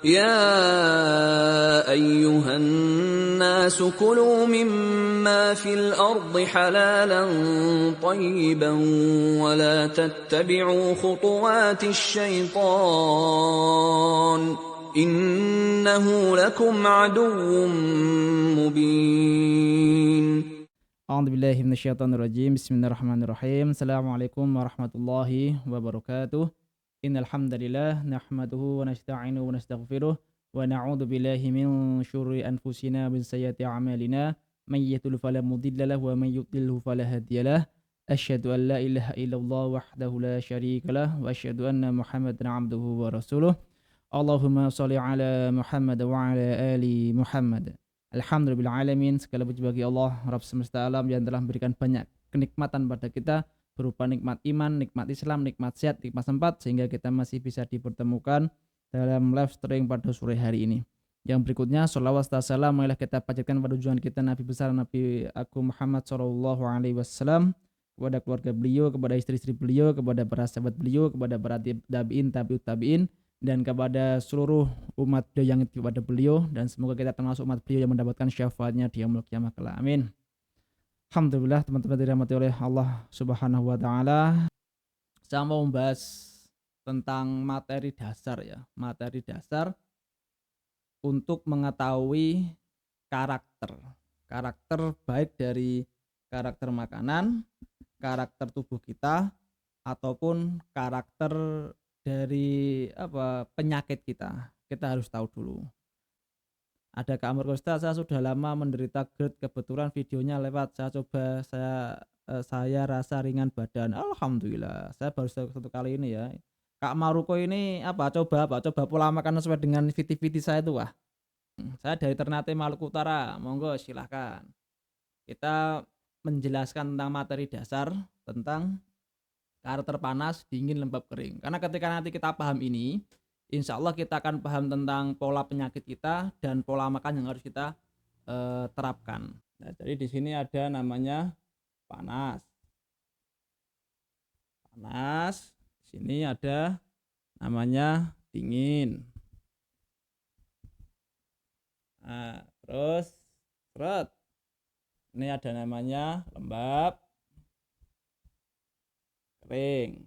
يا أيها الناس كلوا مما في الأرض حلالا طيبا ولا تتبعوا خطوات الشيطان إنه لكم عدو مبين. A'udzubillahi minasyaitonirrajim. Bismillahirrahmanirrahim. Assalamualaikum warahmatullahi wabarakatuh. Innal hamdalillah nahmaduhu wa nasta'inuhu wa nastaghfiruh wa na'udzu billahi min syururi anfusina wa min sayyiati a'malina. May yahdihillahu fala mudilla lahu wa may yudlilhu fala hadiyalah. Asyhadu an la ilaha illallah wahdahu la syarikalah wa asyhadu anna Muhammadan 'abduhu wa rasuluh. Allahumma shalli ala Muhammad wa ala ali Muhammad. Alhamdulillahirrahmanirrahim. Segala puji bagi Allah Rabb semesta alam yang telah memberikan banyak kenikmatan pada kita, berupa nikmat iman, nikmat Islam, nikmat sehat, nikmat sempat, sehingga kita masih bisa dipertemukan dalam live streaming pada sore hari ini. Yang berikutnya, sholawat dan salam marilah kita panjatkan pada junjungan kita Nabi besar Nabi Agung Muhammad Shallallahu Alaihi Wasallam, kepada keluarga beliau, kepada istri-istri beliau, kepada para sahabat beliau, kepada para tabiin, tabiut tabiin, dan kepada seluruh umat beliau yang kepada beliau, dan semoga kita termasuk umat beliau yang mendapatkan syafaatnya di yaumul qiyamah kelak. Amin. Alhamdulillah, teman-teman dirahmati oleh Allah Subhanahu wa taala. Saya mau membahas tentang materi dasar ya. Materi dasar untuk mengetahui karakter. Karakter baik dari karakter makanan, karakter tubuh kita, ataupun karakter dari penyakit kita harus tahu dulu. Ada Kak Amr Ustaz, saya sudah lama menderita GERD, kebetulan videonya lewat, saya rasa ringan badan. Alhamdulillah, saya baru satu kali ini ya. Kak Maruko ini coba pola makan sesuai dengan viti-viti saya itu. Saya dari Ternate Maluku Utara, monggo silahkan. Kita menjelaskan tentang materi dasar tentang karakter panas, dingin, lembab, kering. Karena ketika nanti kita paham ini, insya Allah kita akan paham tentang pola penyakit kita dan pola makan yang harus kita terapkan. Nah, jadi di sini ada namanya panas. Panas. Di sini ada namanya dingin. Nah, terus ini ada namanya lembab, kering.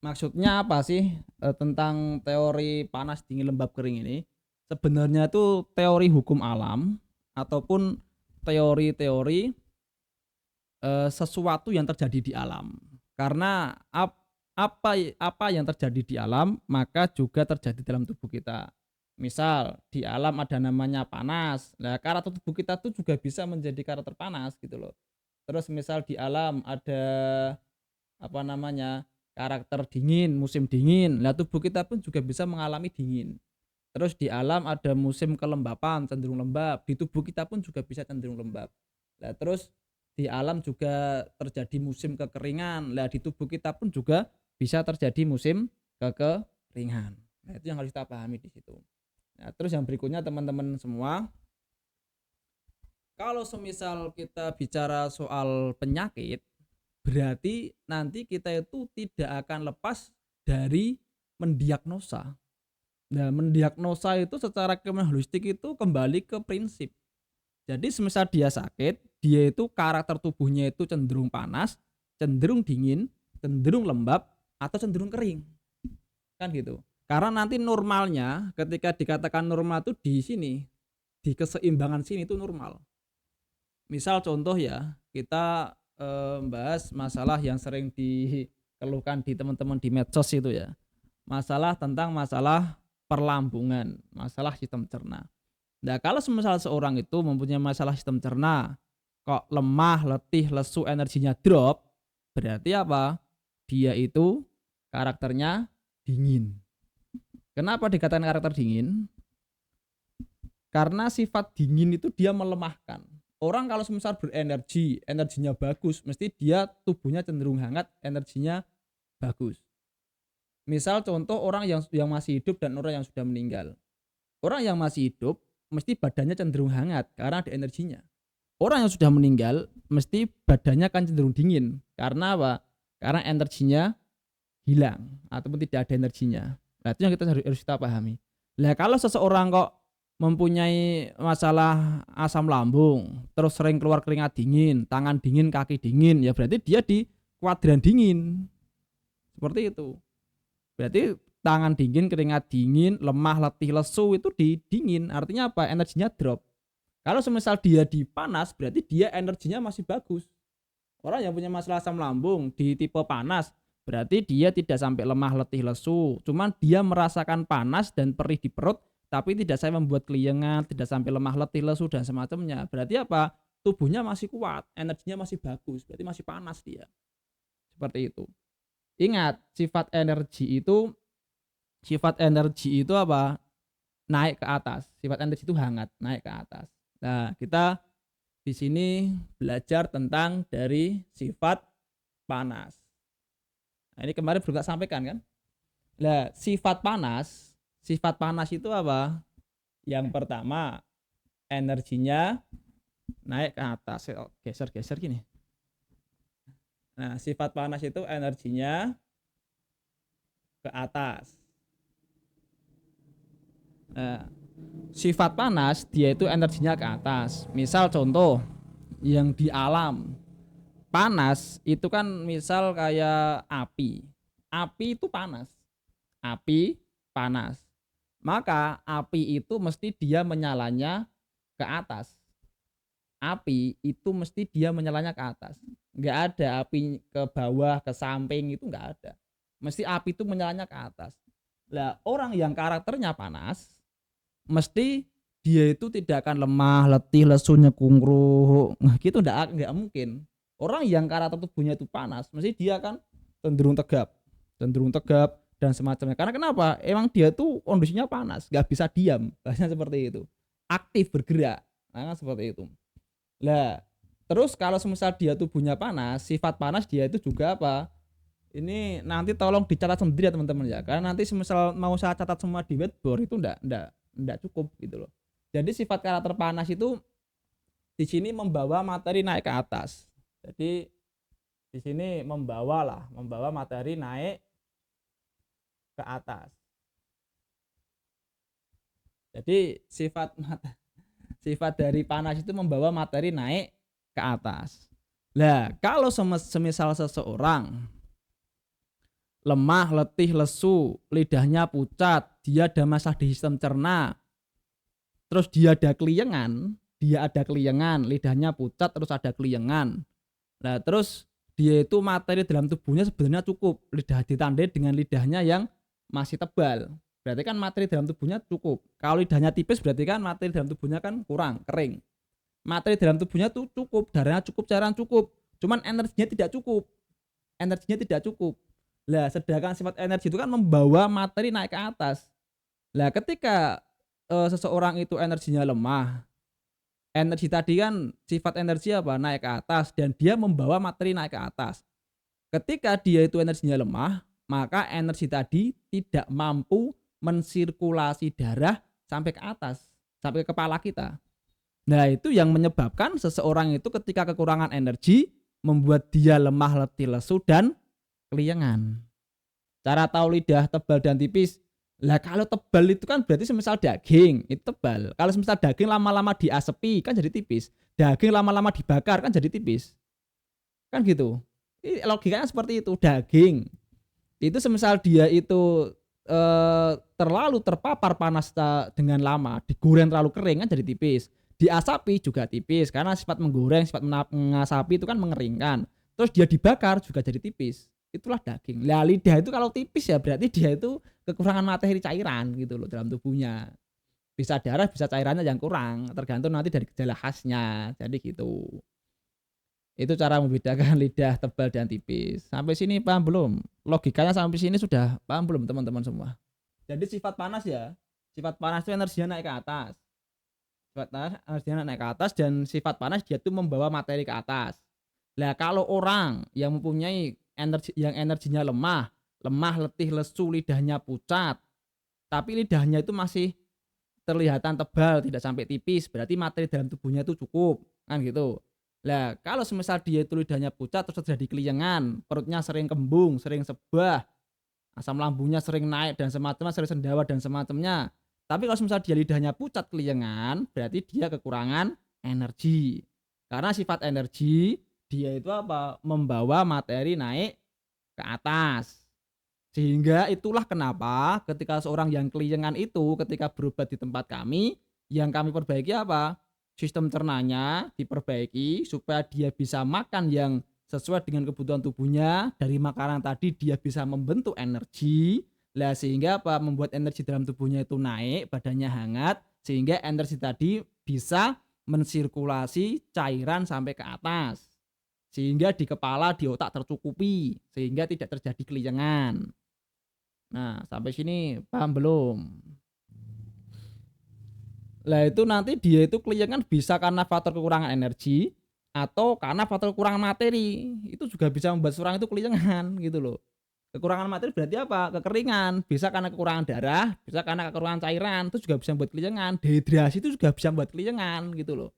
Maksudnya apa sih tentang teori panas, dingin, lembab, kering ini? Sebenarnya itu teori hukum alam ataupun teori-teori sesuatu yang terjadi di alam. Karena apa yang terjadi di alam maka juga terjadi dalam tubuh kita. Misal di alam ada namanya panas, nah karakter tubuh kita tuh juga bisa menjadi karakter panas gitu loh. Terus misal di alam ada karakter dingin, musim dingin, nah tubuh kita pun juga bisa mengalami dingin. Terus di alam ada musim kelembapan, cenderung lembab, di tubuh kita pun juga bisa cenderung lembab. Nah terus di alam juga terjadi musim kekeringan, nah di tubuh kita pun juga bisa terjadi musim kekeringan. Nah itu yang harus kita pahami di situ. Nah, terus yang berikutnya teman-teman semua, kalau semisal kita bicara soal penyakit, berarti nanti kita itu tidak akan lepas dari mendiagnosa. Nah, mendiagnosa itu secara kriminalistik itu kembali ke prinsip. Jadi semisal dia sakit, dia itu karakter tubuhnya itu cenderung panas, cenderung dingin, cenderung lembab, atau cenderung kering. Kan gitu. Karena nanti normalnya ketika dikatakan normal itu di sini, di keseimbangan sini itu normal. Misal contoh ya, kita bahas masalah yang sering dikeluhkan di teman-teman di medsos itu ya. Masalah perlambungan, masalah sistem cerna. Nah, kalau semisal seorang itu mempunyai masalah sistem cerna, kok lemah, letih, lesu, energinya drop, berarti apa? Dia itu karakternya dingin. Kenapa dikatakan karakter dingin? Karena sifat dingin itu dia melemahkan. Orang kalau semisal berenergi, energinya bagus, mesti dia tubuhnya cenderung hangat, energinya bagus. Misal contoh orang yang masih hidup dan orang yang sudah meninggal. Orang yang masih hidup mesti badannya cenderung hangat karena ada energinya. Orang yang sudah meninggal mesti badannya akan cenderung dingin. Karena apa? Karena energinya hilang ataupun tidak ada energinya. Nah, itu yang kita harus kita pahami. Lah kalau seseorang kok mempunyai masalah asam lambung, terus sering keluar keringat dingin, tangan dingin, kaki dingin, ya berarti dia di kuadran dingin. Seperti itu. Berarti tangan dingin, keringat dingin, lemah, letih, lesu itu di dingin. Artinya apa? Energinya drop. Kalau semisal dia di panas, berarti dia energinya masih bagus. Orang yang punya masalah asam lambung di tipe panas, berarti dia tidak sampai lemah, letih, lesu. Cuman dia merasakan panas dan perih di perut, tapi tidak sampai membuat keliengan, tidak sampai lemah, letih, lesu dan semacamnya. Berarti apa? Tubuhnya masih kuat, energinya masih bagus, berarti masih panas dia. Seperti itu. Ingat, sifat energi itu apa? Naik ke atas. Sifat energi itu hangat, naik ke atas. Nah, kita di sini belajar tentang dari sifat panas. Nah, ini kemarin belum tak sampaikan kan? Nah, sifat panas itu apa? Yang pertama, energinya naik ke atas. Geser gini. Nah, sifat panas itu energinya ke atas. Nah, sifat panas dia itu energinya ke atas. Misal contoh yang di alam panas itu kan misal kayak api. Api itu panas. Api panas. Maka api itu mesti dia menyalanya ke atas. Api itu mesti dia menyalanya ke atas. Nggak ada api ke bawah, ke samping itu nggak ada. Mesti api itu menyalanya ke atas. Lah orang yang karakternya panas, mesti dia itu tidak akan lemah, letih, lesu, nyekungruh. Nah, gitu enggak mungkin. Orang yang karakter tubuhnya itu panas, mesti dia kan cenderung tegap dan semacamnya. Karena kenapa? Emang dia tuh kondisinya panas, nggak bisa diam. Bahasanya seperti itu. Aktif bergerak. Nah, seperti itu. Lah, terus kalau semisal dia tubuhnya panas, sifat panas dia itu juga apa? Ini nanti tolong dicatat sendiri ya teman-teman ya. Karena nanti semisal mau saya catat semua di whiteboard itu enggak cukup gitu loh. Jadi sifat karakter panas itu di sini membawa materi naik ke atas. Jadi di sini membawa materi naik ke atas. Jadi sifat dari panas itu membawa materi naik ke atas. Lah, kalau semisal seseorang lemah, letih, lesu, lidahnya pucat, dia ada masalah di sistem cerna, terus dia ada keliengan, lidahnya pucat terus ada keliengan. Nah, terus dia itu materi dalam tubuhnya sebenarnya cukup, lidah ditandai dengan lidahnya yang masih tebal. Berarti kan materi dalam tubuhnya cukup. Kalau lidahnya tipis berarti kan materi dalam tubuhnya kan kurang, kering. Materi dalam tubuhnya tuh cukup, darahnya cukup, cairan cukup. Cuman energinya tidak cukup. Lah, sedangkan sifat energi itu kan membawa materi naik ke atas. Lah, ketika seseorang itu energinya lemah, energi tadi kan sifat energi apa? Naik ke atas dan dia membawa materi naik ke atas. Ketika dia itu energinya lemah, maka energi tadi tidak mampu mensirkulasi darah sampai ke atas, sampai ke kepala kita. Nah, itu yang menyebabkan seseorang itu ketika kekurangan energi membuat dia lemah, letih, lesu dan keliengan. Cara tahu lidah tebal dan tipis. Lah kalau tebal itu kan berarti semisal daging itu tebal. Kalau semisal daging lama-lama diasepi kan jadi tipis. Daging lama-lama dibakar kan jadi tipis. Kan gitu. Logikanya seperti itu. Daging itu semisal dia itu terlalu terpapar panas dengan lama, digoreng terlalu kering kan jadi tipis. Diasapi juga tipis karena sifat menggoreng, sifat mengasapi itu kan mengeringkan. Terus dia dibakar juga jadi tipis. Itulah daging. Lah lidah itu kalau tipis ya berarti dia itu kekurangan materi cairan gitu loh dalam tubuhnya. Bisa darah, bisa cairannya yang kurang, tergantung nanti dari gejala khasnya. Jadi gitu. Itu cara membedakan lidah tebal dan tipis. Sampai sini paham belum? Logikanya sampai sini sudah paham belum teman-teman semua? Jadi sifat panas ya. Sifat panas itu energinya naik ke atas. Sifat panas energinya naik ke atas dan sifat panas dia tuh membawa materi ke atas. Lah kalau orang yang mempunyai energinya lemah, letih, lesu, lidahnya pucat, tapi lidahnya itu masih terlihatan tebal, tidak sampai tipis, berarti materi dalam tubuhnya itu cukup, kan gitu. Lah, kalau semisal dia itu lidahnya pucat terus terjadi keliengan, perutnya sering kembung, sering sebah, asam lambungnya sering naik dan semacamnya, sering sendawa dan semacamnya. Tapi kalau misal dia lidahnya pucat keliengan, berarti dia kekurangan energi. Karena sifat energi dia itu apa? Membawa materi naik ke atas. Sehingga itulah kenapa ketika seorang yang keliengan itu ketika berobat di tempat kami, yang kami perbaiki apa? Sistem cernanya diperbaiki supaya dia bisa makan yang sesuai dengan kebutuhan tubuhnya. Dari makanan tadi dia bisa membentuk energi. Lah sehingga apa? Membuat energi dalam tubuhnya itu naik, badannya hangat, sehingga energi tadi bisa mensirkulasi cairan sampai ke atas. Sehingga di kepala, di otak tercukupi, sehingga tidak terjadi keliengan. Nah, sampai sini paham belum? Lah itu nanti dia itu keliengan bisa karena faktor kekurangan energi atau karena faktor kekurangan materi. Itu juga bisa membuat seorang itu keliengan gitu loh. Kekurangan materi berarti apa? Kekeringan. Bisa karena kekurangan darah, bisa karena kekurangan cairan, itu juga bisa membuat keliengan. Dehidrasi itu juga bisa membuat keliengan gitu loh.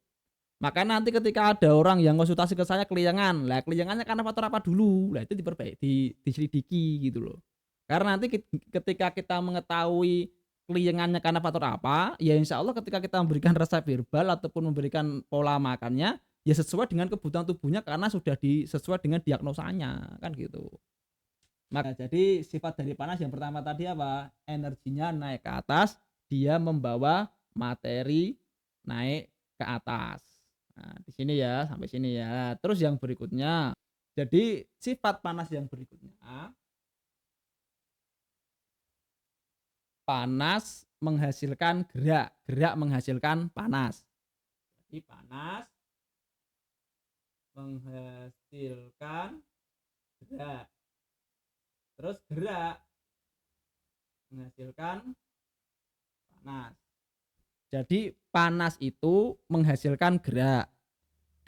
Maka nanti ketika ada orang yang konsultasi ke saya keliengan, lah keliengannya karena faktor apa dulu? Lah itu diperbaiki, diselidiki gitu loh. Karena nanti ketika kita mengetahui keliengannya karena faktor apa, ya insya Allah ketika kita memberikan resep verbal ataupun memberikan pola makannya, ya sesuai dengan kebutuhan tubuhnya karena sudah sesuai dengan diagnosanya, kan gitu. Maka jadi sifat dari panas yang pertama tadi apa? Energinya naik ke atas, dia membawa materi naik ke atas. Nah, di sini ya, sampai sini ya. Terus yang berikutnya, jadi sifat panas yang berikutnya, panas menghasilkan gerak, gerak menghasilkan panas. Jadi panas menghasilkan gerak. Terus gerak menghasilkan panas. Jadi panas itu menghasilkan gerak.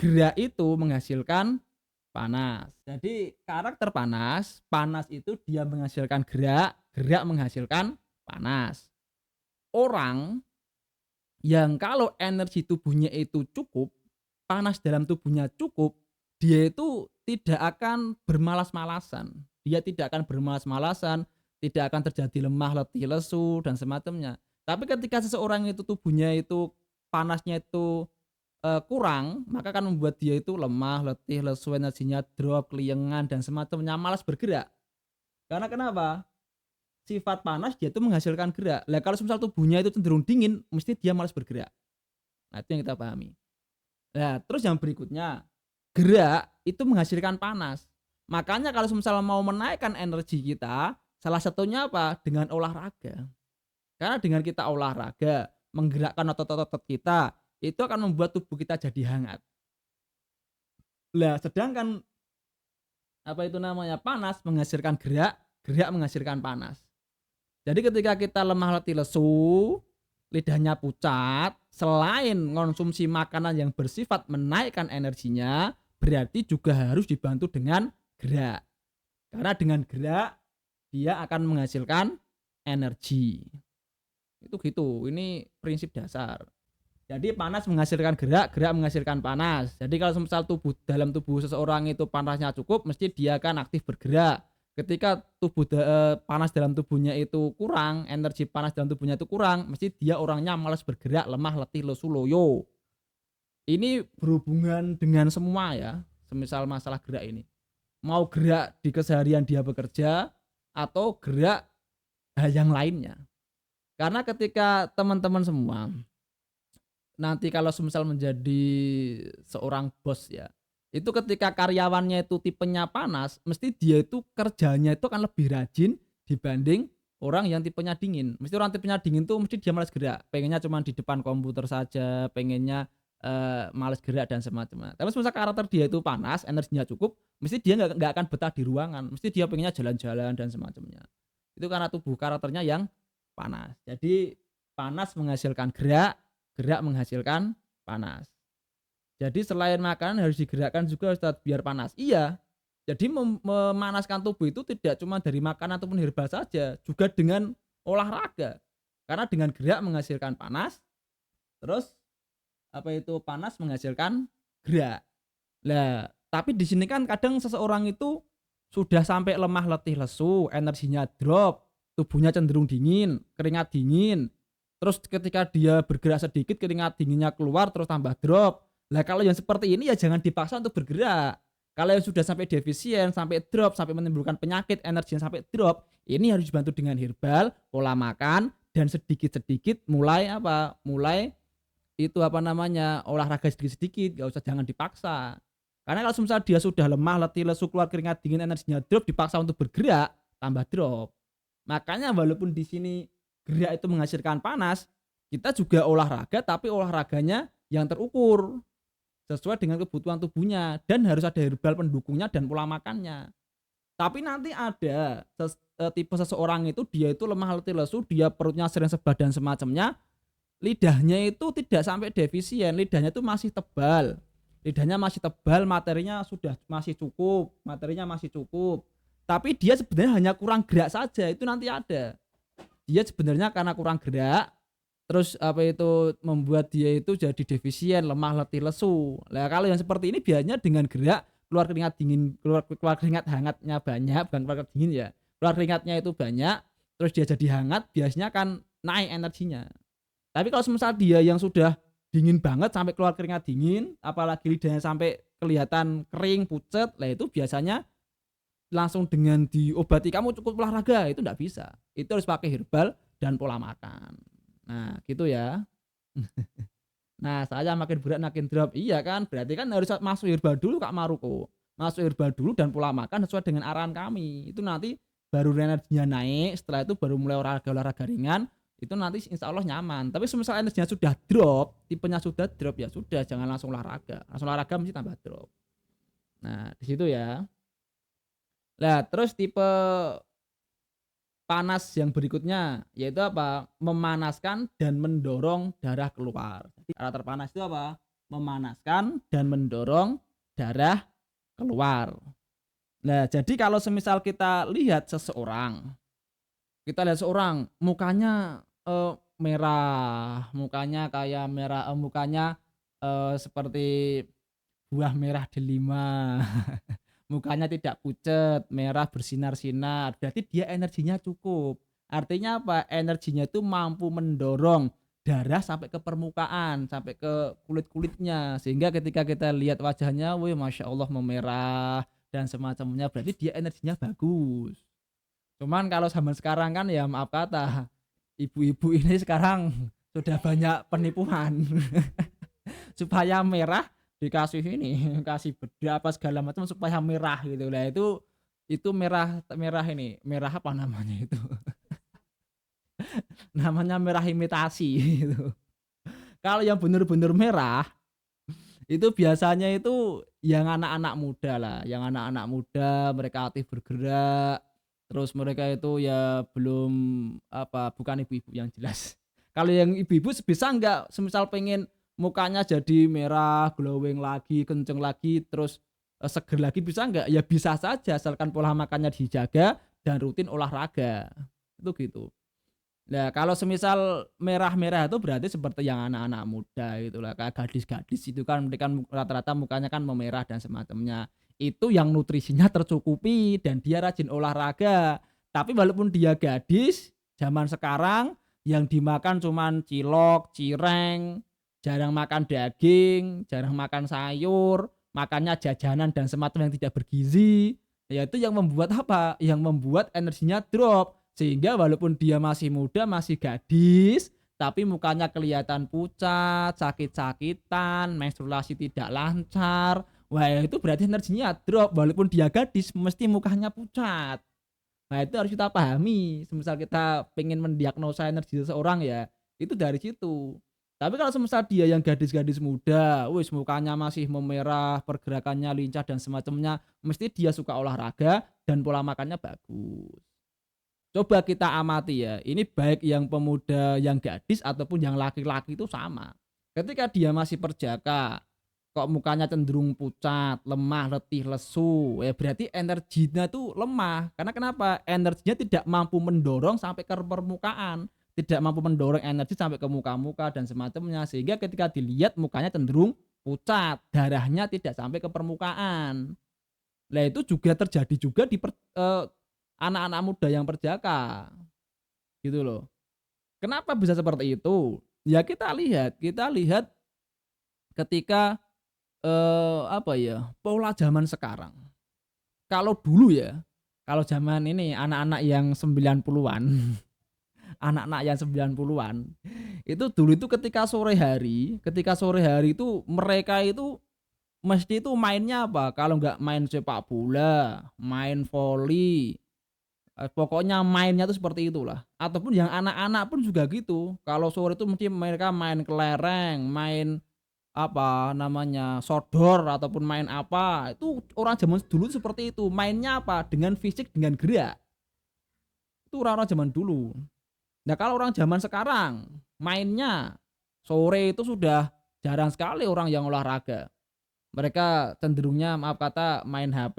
Gerak itu menghasilkan panas. Jadi karakter panas, panas itu dia menghasilkan gerak, gerak menghasilkan panas. Orang yang kalau energi tubuhnya itu cukup, panas dalam tubuhnya cukup, dia itu tidak akan bermalas-malasan. Dia tidak akan bermalas-malasan, tidak akan terjadi lemah, letih, lesu dan semacamnya. Tapi ketika seseorang itu tubuhnya itu panasnya itu kurang, maka akan membuat dia itu lemah, letih, lesu, energinya drop, keliengan dan semacamnya, malas bergerak. Karena kenapa? Sifat panas dia itu menghasilkan gerak. Lah kalau misal tubuhnya itu cenderung dingin, mesti dia malas bergerak. Nah, itu yang kita pahami. Nah, terus yang berikutnya, gerak itu menghasilkan panas. Makanya kalau misal mau menaikkan energi kita, salah satunya apa? Dengan olahraga. Karena dengan kita olahraga, menggerakkan otot-otot kita, itu akan membuat tubuh kita jadi hangat. Lah, sedangkan apa itu namanya? Panas menghasilkan gerak, gerak menghasilkan panas. Jadi ketika kita lemah letih lesu, lidahnya pucat, selain konsumsi makanan yang bersifat menaikkan energinya, berarti juga harus dibantu dengan gerak. Karena dengan gerak dia akan menghasilkan energi. Itu gitu. Ini prinsip dasar. Jadi panas menghasilkan gerak, gerak menghasilkan panas. Jadi kalau misal dalam tubuh seseorang itu panasnya cukup, mesti dia akan aktif bergerak. Ketika panas dalam tubuhnya itu kurang, energi panas dalam tubuhnya itu kurang, mesti dia orangnya malas bergerak, lemah, letih, lesu, loyo. Ini berhubungan dengan semua ya, semisal masalah gerak ini. Mau gerak di keseharian dia bekerja atau gerak hal yang lainnya. Karena ketika teman-teman semua nanti kalau semisal menjadi seorang bos ya, itu ketika karyawannya itu tipenya panas, mesti dia itu kerjanya itu akan lebih rajin dibanding orang yang tipenya dingin. Mesti orang tipenya dingin tuh mesti dia malas gerak, pengennya cuma di depan komputer saja, pengennya malas gerak dan semacamnya. Tapi semisal karakter dia itu panas, energinya cukup, mesti dia nggak akan betah di ruangan, mesti dia pengennya jalan-jalan dan semacamnya. Itu karena tubuh karakternya yang panas. Jadi panas menghasilkan gerak, gerak menghasilkan panas. Jadi selain makanan harus digerakkan juga Ustadz biar panas. Iya. Jadi memanaskan tubuh itu tidak cuma dari makan ataupun herbal saja, juga dengan olahraga. Karena dengan gerak menghasilkan panas, terus apa itu panas menghasilkan gerak. Lah, tapi di sini kan kadang seseorang itu sudah sampai lemah, letih, lesu, energinya drop, tubuhnya cenderung dingin, keringat dingin, terus ketika dia bergerak sedikit keringat dinginnya keluar terus tambah drop. Lah kalau yang seperti ini ya jangan dipaksa untuk bergerak. Kalau yang sudah sampai defisien, sampai drop, sampai menimbulkan penyakit, energinya sampai drop, ini harus dibantu dengan herbal, pola makan, dan sedikit-sedikit mulai apa? Mulai itu apa namanya, olahraga sedikit-sedikit, nggak usah, jangan dipaksa. Karena kalau misal dia sudah lemah, letih, lesu, keluar keringat dingin, energinya drop, dipaksa untuk bergerak, tambah drop. Makanya walaupun di sini gerak itu menghasilkan panas, kita juga olahraga tapi olahraganya yang terukur sesuai dengan kebutuhan tubuhnya dan harus ada herbal pendukungnya dan pola makannya. Tapi nanti ada tipe seseorang itu dia itu lemah letih lesu, dia perutnya sering sebal dan semacamnya, lidahnya itu tidak sampai defisien, lidahnya itu masih tebal. Lidahnya masih tebal, materinya sudah masih cukup, materinya masih cukup. Tapi dia sebenarnya hanya kurang gerak saja, itu nanti ada. Dia sebenarnya karena kurang gerak, terus apa itu membuat dia itu jadi defisien, lemah letih lesu. Nah, kalau yang seperti ini biasanya dengan gerak, keluar keringat dingin, keluar keringat hangatnya banyak, bukan keluar keringat dingin ya. Keluar keringatnya itu banyak, terus dia jadi hangat, biasanya kan naik energinya. Tapi kalau semisal dia yang sudah dingin banget sampai keluar keringat dingin, apalagi lidahnya sampai kelihatan kering, pucet, lah itu biasanya langsung dengan diobati kamu cukup olahraga, itu enggak bisa. Itu harus pakai herbal dan pola makan. Nah, gitu ya. Nah, saya makin berat makin drop. Iya kan? Berarti kan harus masuk herbal dulu Kak Maruko. Masuk herbal dulu dan pola makan sesuai dengan arahan kami. Itu nanti baru energinya naik, setelah itu baru mulai olahraga ringan, itu nanti insya Allah nyaman. Tapi semisal energinya sudah drop, tipenya sudah drop, ya sudah jangan langsung olahraga. Langsung olahraga mesti tambah drop. Nah, di situ ya. Nah, terus tipe panas yang berikutnya yaitu apa? Memanaskan dan mendorong darah keluar. Jadi cara terpanas itu apa? Memanaskan dan mendorong darah keluar. Nah, jadi kalau semisal kita lihat seseorang, kita lihat seorang mukanya merah, mukanya kayak merah, mukanya seperti buah merah delima. Mukanya tidak pucat, merah bersinar-sinar, berarti dia energinya cukup. Artinya apa? Energinya itu mampu mendorong darah sampai ke permukaan, sampai ke kulit-kulitnya. Sehingga ketika kita lihat wajahnya, wih Masya Allah memerah dan semacamnya, berarti dia energinya bagus. Cuman kalau zaman sekarang kan ya maaf kata, ibu-ibu ini sekarang sudah banyak penipuan. Supaya merah dikasih ini, kasih bedak apa segala macam supaya merah gitu lah. Itu merah merah ini, merah apa namanya itu? Namanya merah imitasi gitu. Kalau yang bener-bener merah, itu biasanya itu yang anak-anak muda lah, yang anak-anak muda mereka aktif bergerak, terus mereka itu ya belum apa, bukan ibu-ibu yang jelas. Kalau yang ibu-ibu bisa nggak semisal pengen mukanya jadi merah, glowing lagi, kenceng lagi, terus, seger lagi bisa nggak? Ya bisa saja asalkan pola makannya dijaga dan rutin olahraga, itu gitu. Nah, kalau semisal merah-merah itu berarti seperti yang anak-anak muda itulah, kayak gadis-gadis itu kan mereka rata-rata mukanya kan memerah dan semacamnya. Itu yang nutrisinya tercukupi dan dia rajin olahraga. Tapi walaupun dia gadis, zaman sekarang yang dimakan cuman cilok, cireng, jarang makan daging, jarang makan sayur, makannya jajanan dan semacam yang tidak bergizi. Ya itu yang membuat apa? Yang membuat energinya drop. Sehingga walaupun dia masih muda, masih gadis, tapi mukanya kelihatan pucat, sakit-sakitan, menstruasi tidak lancar. Wah, itu berarti energinya drop. Walaupun dia gadis, mesti mukanya pucat. Nah, itu harus kita pahami. Semisal kita pengen mendiagnosa energi seseorang ya, itu dari situ. Tapi kalau semisal dia yang gadis-gadis muda, wis mukanya masih memerah, pergerakannya lincah dan semacamnya, mesti dia suka olahraga dan pola makannya bagus. Coba kita amati ya, ini baik yang pemuda, yang gadis ataupun yang laki-laki itu sama. Ketika dia masih perjaka, kok mukanya cenderung pucat, lemah, letih, lesu, ya berarti energinya tuh lemah. Karena kenapa? Energinya tidak mampu mendorong sampai ke permukaan, tidak mampu mendorong energi sampai ke muka-muka dan semacamnya. Sehingga ketika dilihat mukanya cenderung pucat, darahnya tidak sampai ke permukaan. Lah itu juga terjadi juga di anak-anak muda yang perjaka, gitu loh. Kenapa bisa seperti itu? Ya kita lihat ketika, apa ya, pola zaman sekarang. Kalau dulu ya, kalau zaman ini anak-anak yang 90-an, anak-anak yang 90-an, itu dulu itu ketika sore hari itu mereka itu mesti itu mainnya apa, kalau nggak main sepak bola, main voli, pokoknya mainnya tuh seperti itulah. Ataupun yang anak-anak pun juga gitu, kalau sore itu mesti mereka main kelereng, main apa namanya, sodor ataupun main apa, itu orang zaman dulu seperti itu, mainnya apa, dengan fisik, dengan gerak. Itu orang-orang zaman dulu. Nah, kalau orang zaman sekarang, mainnya sore itu sudah jarang sekali orang yang olahraga. Mereka cenderungnya maaf kata main HP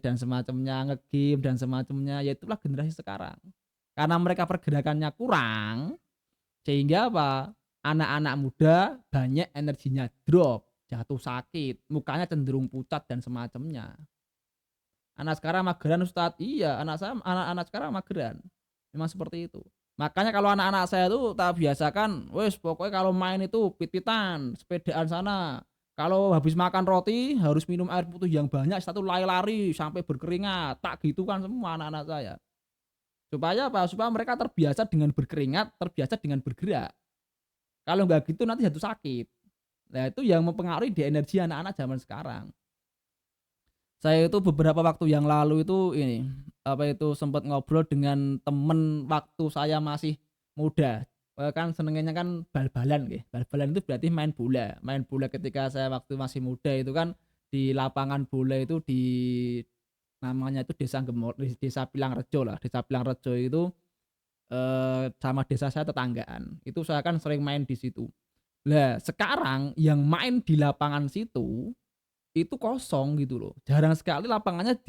dan semacamnya, nge-game dan semacamnya, ya itulah generasi sekarang. Karena mereka pergerakannya kurang, sehingga apa, anak-anak muda banyak energinya drop, jatuh sakit, mukanya cenderung pucat dan semacamnya. Anak sekarang mageran Ustadz, iya anak-anak sekarang mageran, memang seperti itu. Makanya kalau anak-anak saya tuh tak biasakan, wes pokoknya kalau main itu pit-pitan, sepedaan sana. Kalau habis makan roti harus minum air putih yang banyak, satu lari-lari sampai berkeringat, tak gitu kan semua anak-anak saya. Supaya apa? Supaya mereka terbiasa dengan berkeringat, terbiasa dengan bergerak. Kalau nggak gitu nanti jatuh sakit. Nah itu yang mempengaruhi di energi anak-anak zaman sekarang. Saya itu beberapa waktu yang lalu itu ini, apa itu, sempat ngobrol dengan temen waktu saya masih muda, kan senengnya kan bal-balan nggih, bal-balan itu berarti main bola ketika saya waktu masih muda itu kan di lapangan bola itu di namanya itu Desa Gemor di Desa Pilangrejo lah, Desa Pilangrejo itu, sama desa saya tetanggaan, itu saya kan sering main di situ. Lah sekarang yang main di lapangan situ itu kosong gitu loh. Jarang sekali lapangannya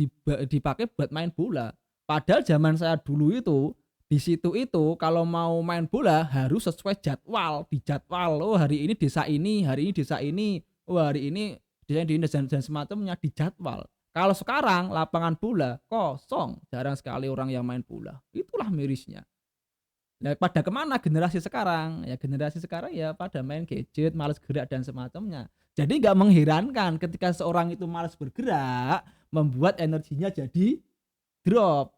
dipakai buat main bola. Padahal zaman saya dulu itu, di situ itu kalau mau main bola harus sesuai jadwal, dijadwal. Oh, hari ini desa ini, hari ini desa ini, oh hari ini desa ini dan semacamnya dijadwal. Kalau sekarang lapangan bola kosong, jarang sekali orang yang main bola. Itulah mirisnya. Nah, pada kemana generasi sekarang? Ya generasi sekarang ya pada main gadget, malas gerak dan semacamnya. Jadi nggak mengherankan ketika seorang itu malas bergerak, membuat energinya jadi drop,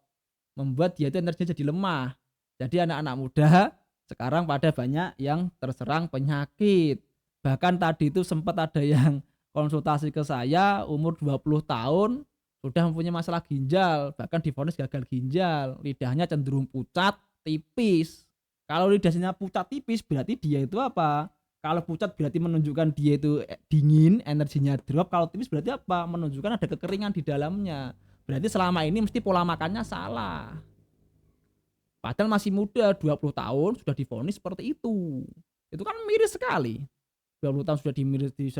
membuat dia itu energinya jadi lemah. Jadi anak-anak muda sekarang pada banyak yang terserang penyakit. Bahkan tadi itu sempat ada yang konsultasi ke saya umur 20 tahun sudah mempunyai masalah ginjal, bahkan divonis gagal ginjal, lidahnya cenderung pucat, tipis. Kalau lidahnya pucat tipis berarti dia itu apa? Kalau pucat berarti menunjukkan dia itu dingin, energinya drop. Kalau tipis berarti apa? Menunjukkan ada kekeringan di dalamnya. Berarti selama ini mesti pola makannya salah. Padahal masih muda, 20 tahun sudah divonis seperti itu. Itu kan miris sekali. 20 tahun sudah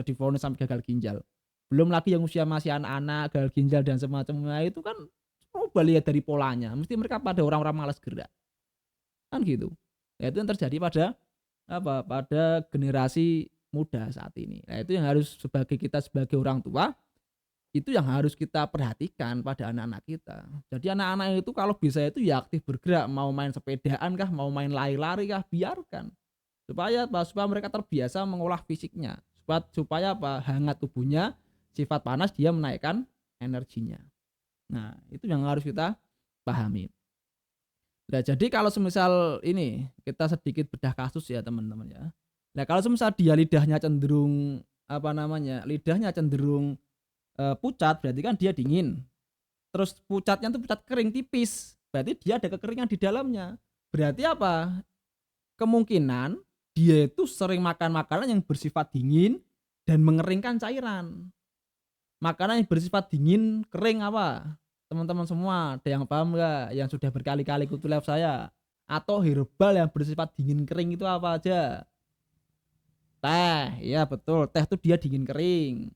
divonis sampai gagal ginjal. Belum lagi yang usia masih anak-anak, gagal ginjal dan semacamnya itu kan coba lihat dari polanya. Mesti mereka pada orang-orang malas gerak. Kan gitu. Ya itu yang terjadi pada apa? Pada generasi muda saat ini. Nah, itu yang harus sebagai kita sebagai orang tua itu yang harus kita perhatikan pada anak-anak kita. Jadi anak-anak itu kalau bisa itu ya aktif bergerak, mau main sepedaan kah, mau main lari-lari kah, biarkan. Supaya mereka terbiasa mengolah fisiknya. Supaya apa? Hangat tubuhnya, sifat panas dia menaikkan energinya. Nah, itu yang harus kita pahami. Nah, jadi kalau semisal ini kita sedikit bedah kasus ya teman-teman ya. Nah, kalau semisal dia lidahnya cenderung apa namanya? Lidahnya cenderung pucat berarti kan dia dingin. Terus pucatnya tuh pucat kering tipis. Berarti dia ada kekeringan di dalamnya. Berarti apa? Kemungkinan dia itu sering makan makanan yang bersifat dingin dan mengeringkan cairan. Makanan yang bersifat dingin, kering apa? Teman-teman semua, ada yang paham nggak? Yang sudah berkali-kali ikut live saya. Atau herbal yang bersifat dingin kering itu apa aja? Teh, ya betul. Teh itu dia dingin kering.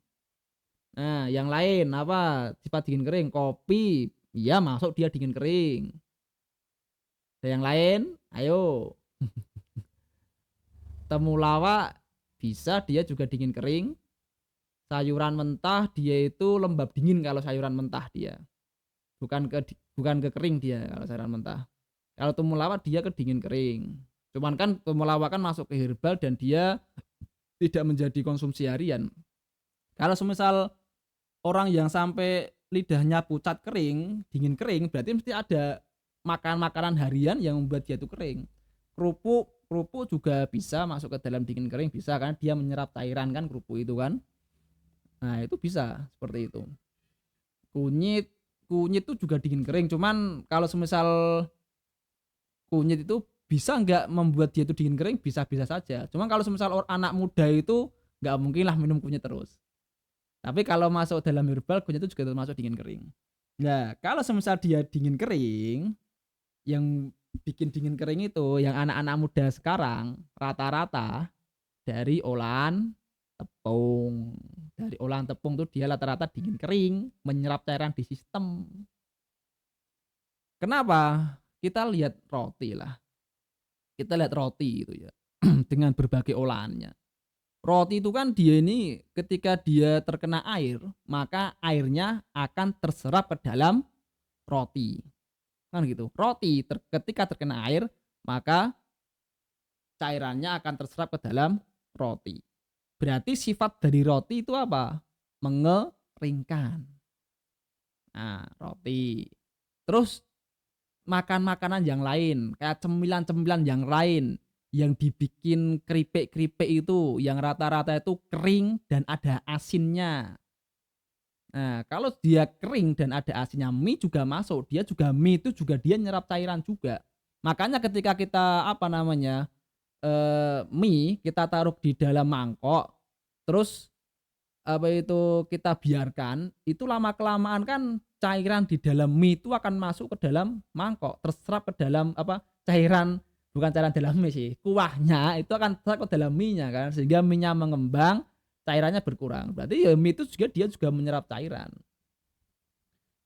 Nah, yang lain apa? Sifat dingin kering, kopi, iya masuk dia dingin kering. Ada yang lain? Ayo. Temulawak bisa dia juga dingin kering. sayuran mentah dia itu lembab dingin kalau sayuran mentah dia, bukan ke kering dia kalau sayuran mentah. Kalau temulawak dia ke dingin kering. Cuman kan temulawak kan masuk ke herbal dan dia tidak menjadi konsumsi harian. Kalau semisal orang yang sampai lidahnya pucat kering, dingin kering, berarti mesti ada makanan harian yang membuat dia itu kering. Kerupuk juga bisa masuk ke dalam dingin kering bisa kan, dia menyerap cairan kan kerupuk itu kan. Nah, itu bisa seperti itu. Kunyit, kunyit itu juga dingin kering, cuman kalau semisal kunyit itu bisa nggak membuat dia itu dingin kering, bisa-bisa saja. Cuman kalau semisal anak muda itu nggak mungkin lah minum kunyit terus. Tapi kalau masuk dalam herbal, kunyit itu juga termasuk dingin kering. Nah, kalau semisal dia dingin kering, yang bikin dingin kering itu, yang anak-anak muda sekarang rata-rata dari olahan tepung. Dari olahan tepung tuh dia rata-rata dingin kering, menyerap cairan di sistem. Kenapa? Kita lihat roti lah. Kita lihat roti itu ya, dengan berbagai olahannya. Roti itu kan dia ini ketika dia terkena air, maka airnya akan terserap ke dalam roti. Kan gitu. Roti ketika terkena air, maka cairannya akan terserap ke dalam roti. Berarti sifat dari roti itu apa? Mengeringkan. Nah, roti. Terus makan makanan yang lain, kayak cemilan-cemilan yang lain yang dibikin keripik-keripik itu yang rata-rata itu kering dan ada asinnya. Nah, kalau dia kering dan ada asinnya, mie juga masuk. Dia juga mie itu juga dia nyerap cairan juga. Makanya ketika kita apa namanya, mie kita taruh di dalam mangkok, terus apa itu kita biarkan, itu lama kelamaan kan cairan di dalam mie itu akan masuk ke dalam mangkok, terserap ke dalam apa, cairan bukan cairan dalam mie sih, kuahnya itu akan terserap ke dalam mie-nya kan, sehingga mie-nya mengembang, cairannya berkurang. Berarti ya mie itu juga dia juga menyerap cairan.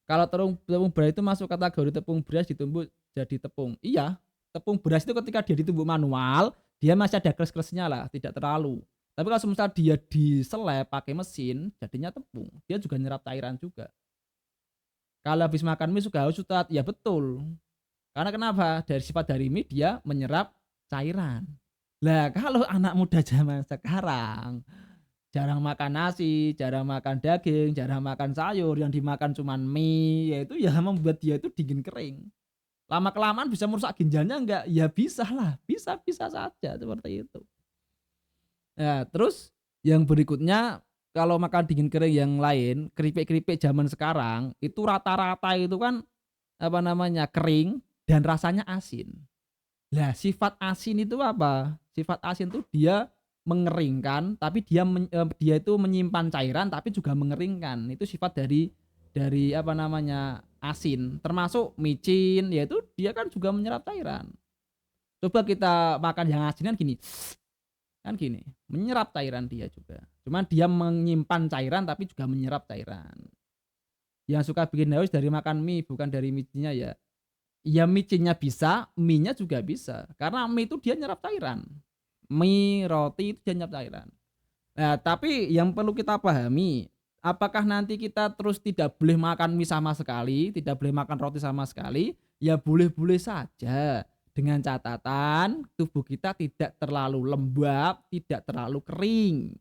Kalau tepung beras itu masuk kategori tepung beras ditumbuk jadi tepung. Iya, tepung beras itu ketika dia ditumbuk manual, dia masih ada kres-kresnya lah, tidak terlalu. Tapi kalau misal dia diseleb pakai mesin, jadinya tepung. Dia juga nyerap cairan juga. Kalau habis makan mie suka haus Ustaz, ya betul. Karena kenapa? Dari sifat dari mie dia menyerap cairan. Lah kalau anak muda zaman sekarang jarang makan nasi, jarang makan daging, jarang makan sayur, yang dimakan cuman mie, yaitu ya membuat dia itu dingin kering. Lama kelamaan bisa merusak ginjalnya enggak? Ya bisa lah, bisa saja seperti itu. Ya, terus yang berikutnya kalau makan dingin kering yang lain, keripik-keripik zaman sekarang itu rata-rata itu kan apa namanya, kering dan rasanya asin. Lah sifat asin itu apa? Sifat asin itu dia mengeringkan, tapi dia itu menyimpan cairan tapi juga mengeringkan. Itu sifat dari apa namanya, asin. Termasuk micin, yaitu dia kan juga menyerap cairan. Coba kita makan yang asin kan gini, menyerap cairan dia juga. Cuman dia menyimpan cairan tapi juga menyerap cairan. Yang suka bikin haus dari makan mie bukan dari micinnya ya. Ya micinnya bisa, mie-nya juga bisa. Karena mie itu dia nyerap cairan. Mie, roti itu dia nyerap cairan. Nah, tapi yang perlu kita pahami, apakah nanti kita terus tidak boleh makan mie sama sekali, tidak boleh makan roti sama sekali? Ya boleh-boleh saja. Dengan catatan tubuh kita tidak terlalu lembab, tidak terlalu kering.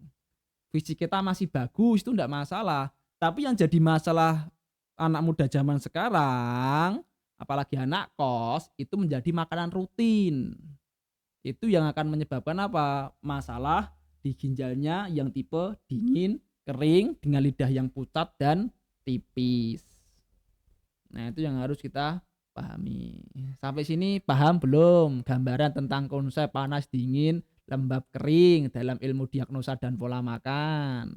Fisik kita masih bagus, itu enggak masalah. Tapi yang jadi masalah anak muda zaman sekarang, apalagi anak kos, itu menjadi makanan rutin. Itu yang akan menyebabkan apa? Masalah di ginjalnya yang tipe dingin, kering, dengan lidah yang pucat dan tipis. Nah, itu yang harus kita pahami. Sampai sini paham belum gambaran tentang konsep panas dingin, lembab kering dalam ilmu diagnosa dan pola makan?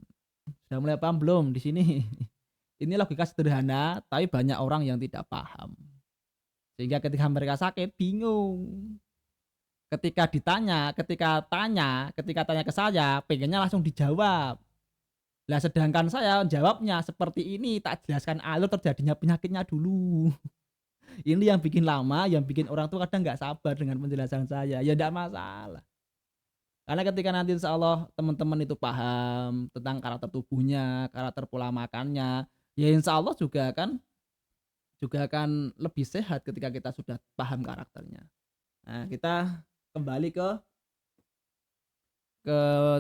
Sudah mulai paham belum di sini? Ini logika sederhana, tapi banyak orang yang tidak paham. Sehingga ketika mereka sakit bingung. Ketika tanya ke saya, pengennya langsung dijawab. Lah sedangkan saya jawabnya seperti ini, tak jelaskan alur terjadinya penyakitnya dulu. Ini yang bikin lama, yang bikin orang tuh kadang nggak sabar dengan penjelasan saya. Ya enggak masalah. Karena ketika nanti insya Allah teman-teman itu paham tentang karakter tubuhnya, karakter pola makannya, ya insya Allah juga akan lebih sehat ketika kita sudah paham karakternya. Nah, kita kembali ke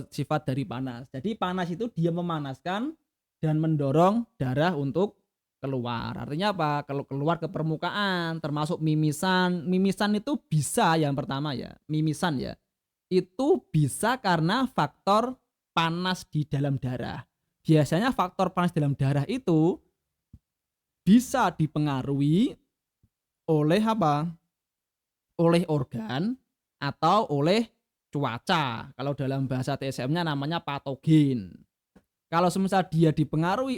sifat dari panas. Jadi panas itu dia memanaskan dan mendorong darah untuk keluar. Artinya apa? Kalau keluar ke permukaan, termasuk mimisan. Mimisan itu bisa yang pertama ya, mimisan ya. Itu bisa karena faktor panas di dalam darah. Biasanya faktor panas dalam darah itu bisa dipengaruhi oleh apa? Oleh organ atau oleh cuaca. Kalau dalam bahasa TSM-nya namanya patogen. Kalau semisal dia dipengaruhi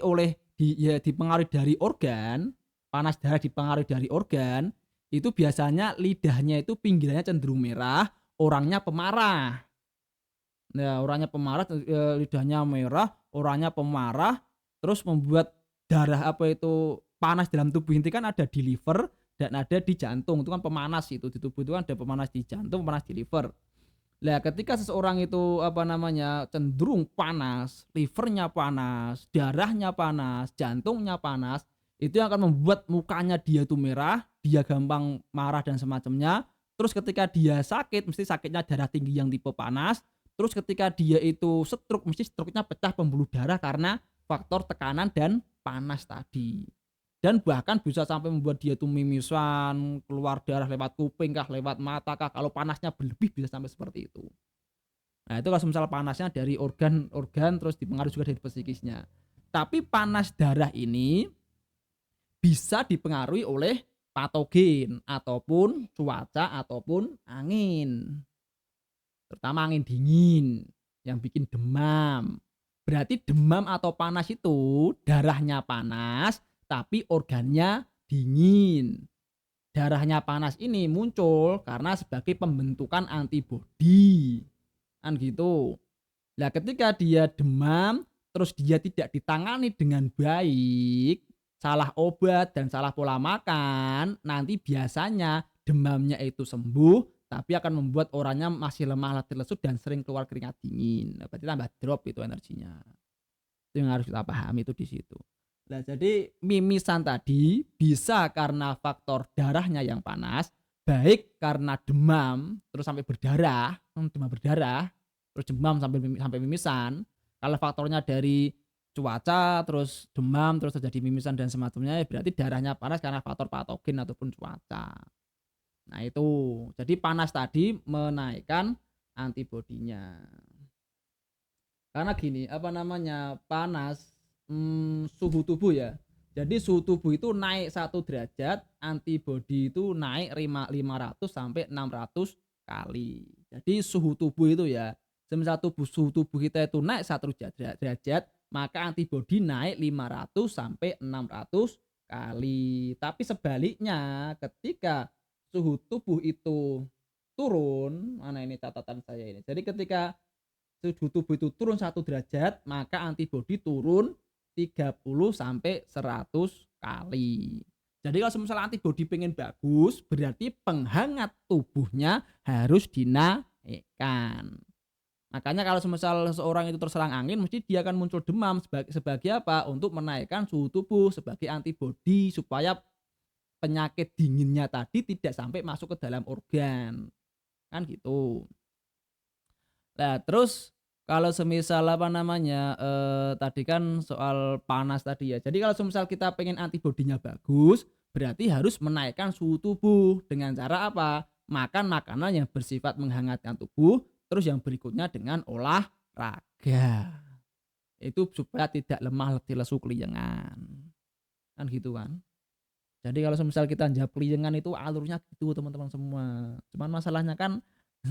dipengaruhi dari organ, panas darah dipengaruhi dari organ, itu biasanya lidahnya itu pinggirannya cenderung merah, orangnya pemarah. Nah, orangnya pemarah, lidahnya merah, orangnya pemarah, terus membuat darah apa itu panas dalam tubuh inti kan ada di liver dan ada di jantung. Itu kan pemanas itu di tubuh itu kan ada pemanas di jantung, pemanas di liver. Lah ketika seseorang itu apa namanya cenderung panas, livernya panas, darahnya panas, jantungnya panas, itu yang akan membuat mukanya dia tuh merah, dia gampang marah dan semacamnya. Terus ketika dia sakit, mesti sakitnya darah tinggi yang tipe panas. Terus ketika dia itu stroke, mesti stroke-nya pecah pembuluh darah karena faktor tekanan dan panas tadi. Dan bahkan bisa sampai membuat dia tuh mimisan, keluar darah lewat kuping kah, lewat mata kah, kalau panasnya berlebih bisa sampai seperti itu. Nah, itu kalau misal panasnya dari organ-organ terus dipengaruhi juga dari psikisnya. Tapi panas darah ini bisa dipengaruhi oleh patogen ataupun cuaca ataupun angin. Terutama angin dingin yang bikin demam. Berarti demam atau panas itu darahnya panas tapi organnya dingin. Darahnya panas ini muncul karena sebagai pembentukan antibodi. Kan gitu. Nah, ketika dia demam terus dia tidak ditangani dengan baik, salah obat dan salah pola makan, nanti biasanya demamnya itu sembuh tapi akan membuat orangnya masih lemah, letih lesu dan sering keluar keringat dingin. Nah, berarti tambah drop itu energinya. Itu yang harus kita pahami itu di situ. Nah, jadi mimisan tadi bisa karena faktor darahnya yang panas, baik karena demam terus sampai berdarah, demam berdarah, terus demam sampai mimisan. Kalau faktornya dari cuaca, terus demam, terus terjadi mimisan dan semacamnya, ya berarti darahnya panas karena faktor patogen ataupun cuaca. Nah, itu. Jadi panas tadi menaikkan antibodinya. Karena gini, apa namanya, panas, suhu tubuh ya. Jadi suhu tubuh itu naik 1 derajat, antibodi itu naik 500 sampai 600 kali. Jadi suhu tubuh itu ya, semisal suhu tubuh kita itu naik 1 derajat, maka antibodi naik 500 sampai 600 kali. Tapi sebaliknya, ketika suhu tubuh itu turun, mana ini catatan saya ini. Jadi ketika suhu tubuh itu turun 1 derajat, maka antibodi turun 30 sampai 100 kali. Jadi kalau misalnya antibodi pengen bagus, berarti penghangat tubuhnya harus dinaikkan. Makanya kalau semisal seseorang itu terserang angin, mesti dia akan muncul demam sebagai apa? Untuk menaikkan suhu tubuh sebagai antibodi supaya penyakit dinginnya tadi tidak sampai masuk ke dalam organ. Kan gitu. Nah, terus kalau semisal apa namanya, tadi kan soal panas tadi ya. Jadi kalau semisal kita pengen antibodinya bagus, berarti harus menaikkan suhu tubuh dengan cara apa? Makan makanan yang bersifat menghangatkan tubuh, terus yang berikutnya dengan olahraga. Itu supaya tidak lemah, letih, lesu, keliengan. Kan gitu kan. Jadi kalau semisal kita jawab keliengan itu alurnya gitu teman-teman semua. Cuman masalahnya kan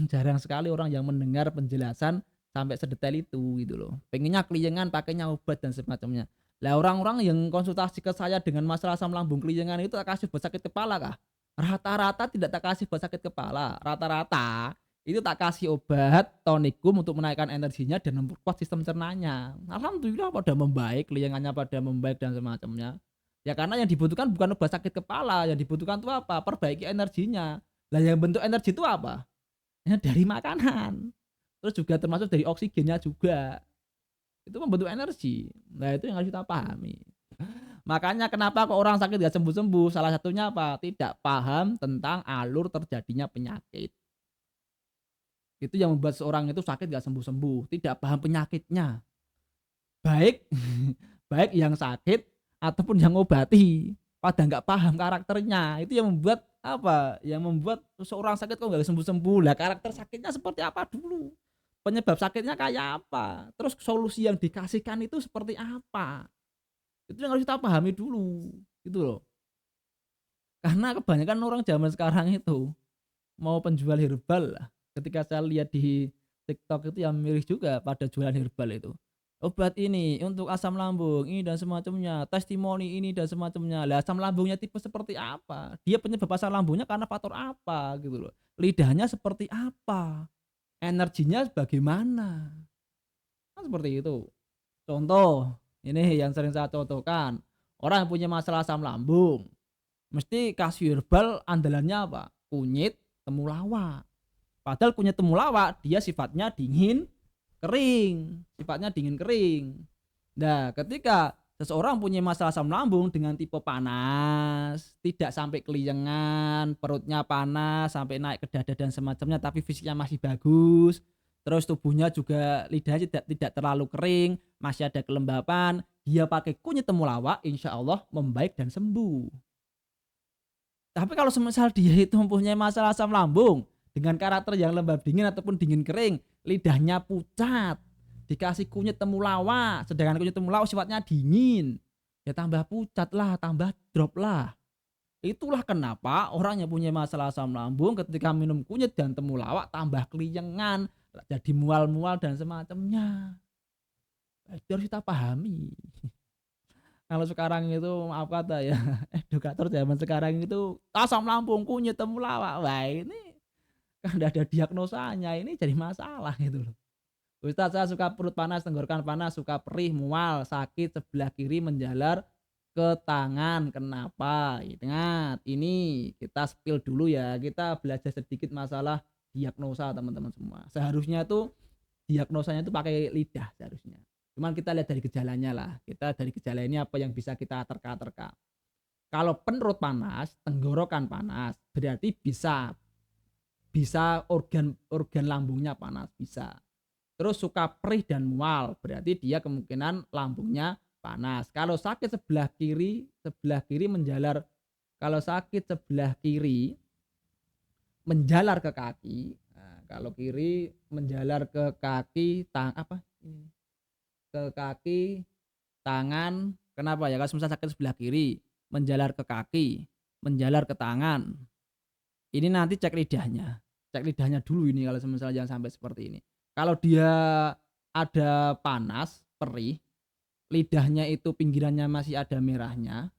jarang sekali orang yang mendengar penjelasan sampai sedetail itu gitu loh. Pengennya keliengan pakainya obat dan semacamnya. Lah orang-orang yang konsultasi ke saya dengan masalah asam lambung keliengan itu tak kasih buat sakit kepala kah? Rata-rata tidak tak kasih buat sakit kepala. Rata-rata itu tak kasih obat tonikum untuk menaikkan energinya dan memperkuat sistem cernanya. Alhamdulillah pada membaik, keliengannya pada membaik dan semacamnya. Ya karena yang dibutuhkan bukan obat sakit kepala, yang dibutuhkan itu apa? Perbaiki energinya. Lah yang bentuk energi itu apa? Ya dari makanan. terus juga termasuk dari oksigennya juga. Itu membentuk energi. Nah, itu yang harus kita pahami. Makanya kenapa kok orang sakit nggak sembuh-sembuh, salah satunya apa? Tidak paham tentang alur terjadinya penyakit. Itu yang membuat seorang itu sakit nggak sembuh-sembuh, tidak paham penyakitnya. Baik baik yang sakit ataupun yang ngobati, pada nggak paham karakternya. Itu yang membuat apa, yang membuat seorang sakit kok nggak sembuh-sembuh. Lah karakter sakitnya seperti apa dulu? Penyebab sakitnya kayak apa? Terus solusi yang dikasihkan itu seperti apa? Itu yang harus kita pahami dulu, gitu loh. Karena kebanyakan orang zaman sekarang itu mau penjual herbal lah. Ketika saya lihat di TikTok itu yang miris juga pada jualan herbal itu. Obat ini untuk asam lambung ini dan semacamnya, testimoni ini dan semacamnya. Lah asam lambungnya tipe seperti apa? Dia penyebab asam lambungnya karena faktor apa gitu loh. Lidahnya seperti apa? Energinya bagaimana? Kan seperti itu. Contoh, ini yang sering saya contohkan. Orang yang punya masalah asam lambung, mesti kasih herbal andalannya apa? Kunyit temulawak. Padahal kunyit temulawak dia sifatnya dingin kering, sifatnya dingin kering. Nah, ketika seseorang punya masalah asam lambung dengan tipe panas, tidak sampai keliengan, perutnya panas sampai naik ke dada dan semacamnya, tapi fisiknya masih bagus. Terus tubuhnya juga lidahnya tidak terlalu kering, masih ada kelembapan. Dia pakai kunyit temulawak, insya Allah membaik dan sembuh. Tapi kalau semisal dia itu mempunyai masalah asam lambung dengan karakter yang lembab dingin ataupun dingin kering, lidahnya pucat, dikasih kunyit temulawak, sedangkan kunyit temulawak sifatnya dingin, ya tambah pucat lah, tambah drop lah. Itulah kenapa orang yang punya masalah asam lambung ketika minum kunyit dan temulawak tambah keliengan, jadi mual-mual dan semacamnya. Itu harus kita pahami. Kalau sekarang itu maaf kata ya, edukator zaman sekarang itu asam lambung, kunyit temulawak. Wah, ini kan udah ada diagnosanya, ini jadi masalah gitu loh. Ustaz, saya suka perut panas, tenggorokan panas, suka perih, mual, sakit sebelah kiri menjalar ke tangan. Kenapa? Ingat, ini kita spill dulu ya. Kita belajar sedikit masalah diagnosa teman-teman semua. Seharusnya tuh diagnosanya itu pakai lidah seharusnya. Cuman kita lihat dari gejalanya lah. Kita dari gejala ini apa yang bisa kita terka-terka. Kalau perut panas, tenggorokan panas, berarti bisa organ lambungnya panas, bisa. Terus suka perih dan mual, berarti dia kemungkinan lambungnya panas. Kalau sakit sebelah kiri menjalar. Kalau sakit sebelah kiri menjalar ke kaki. Nah, kalau kiri menjalar ke kaki, ke kaki, tangan. Kenapa ya? Kalau misalnya sakit sebelah kiri, menjalar ke kaki, menjalar ke tangan. Ini nanti cek lidahnya. Cek lidahnya dulu ini kalau misalnya jangan sampai seperti ini. Kalau dia ada panas, perih, lidahnya itu pinggirannya masih ada merahnya,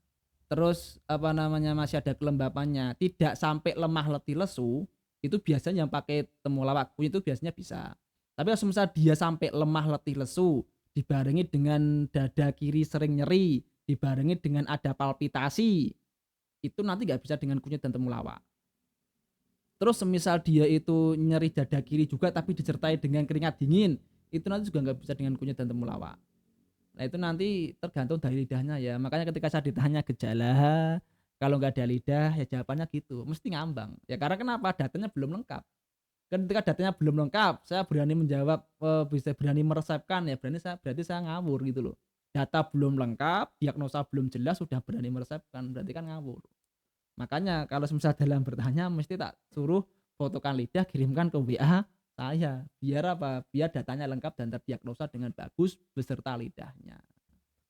terus apa namanya masih ada kelembapannya, tidak sampai lemah letih lesu, itu biasanya yang pakai temulawak itu biasanya bisa. Tapi kalau misalnya dia sampai lemah letih lesu, dibarengi dengan dada kiri sering nyeri, dibarengi dengan ada palpitasi, itu nanti nggak bisa dengan kunyit dan temulawak. Terus semisal dia itu nyeri dada kiri juga tapi disertai dengan keringat dingin, itu nanti juga nggak bisa dengan kunyit dan temulawak. Nah itu nanti tergantung dari lidahnya ya. Makanya ketika saya ditanya gejala, kalau nggak ada lidah ya jawabannya gitu, mesti ngambang. Ya karena kenapa? Datanya belum lengkap. Ketika datanya belum lengkap, saya berani menjawab, bisa berani meresepkan ya berarti saya ngawur gitu loh. Data belum lengkap, diagnosa belum jelas, sudah berani meresepkan, berarti kan ngawur. Makanya kalau misal dalam bertanya mesti tak suruh fotokan lidah kirimkan ke WA saya. Biar apa? Biar datanya lengkap dan terdiagnosa dengan bagus beserta lidahnya.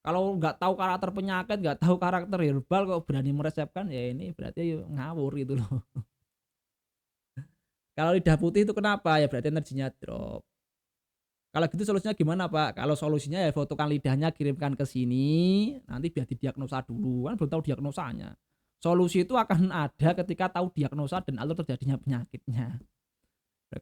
Kalau nggak tahu karakter penyakit, nggak tahu karakter herbal kok berani meresepkan ya ini berarti ngawur gitu loh. Kalau lidah putih itu kenapa? Ya berarti energinya drop. Kalau gitu solusinya gimana Pak? Kalau solusinya ya fotokan lidahnya kirimkan ke sini, nanti biar didiagnosa dulu, kan belum tahu diagnosanya. Solusi itu akan ada ketika tahu diagnosa dan alur terjadinya penyakitnya.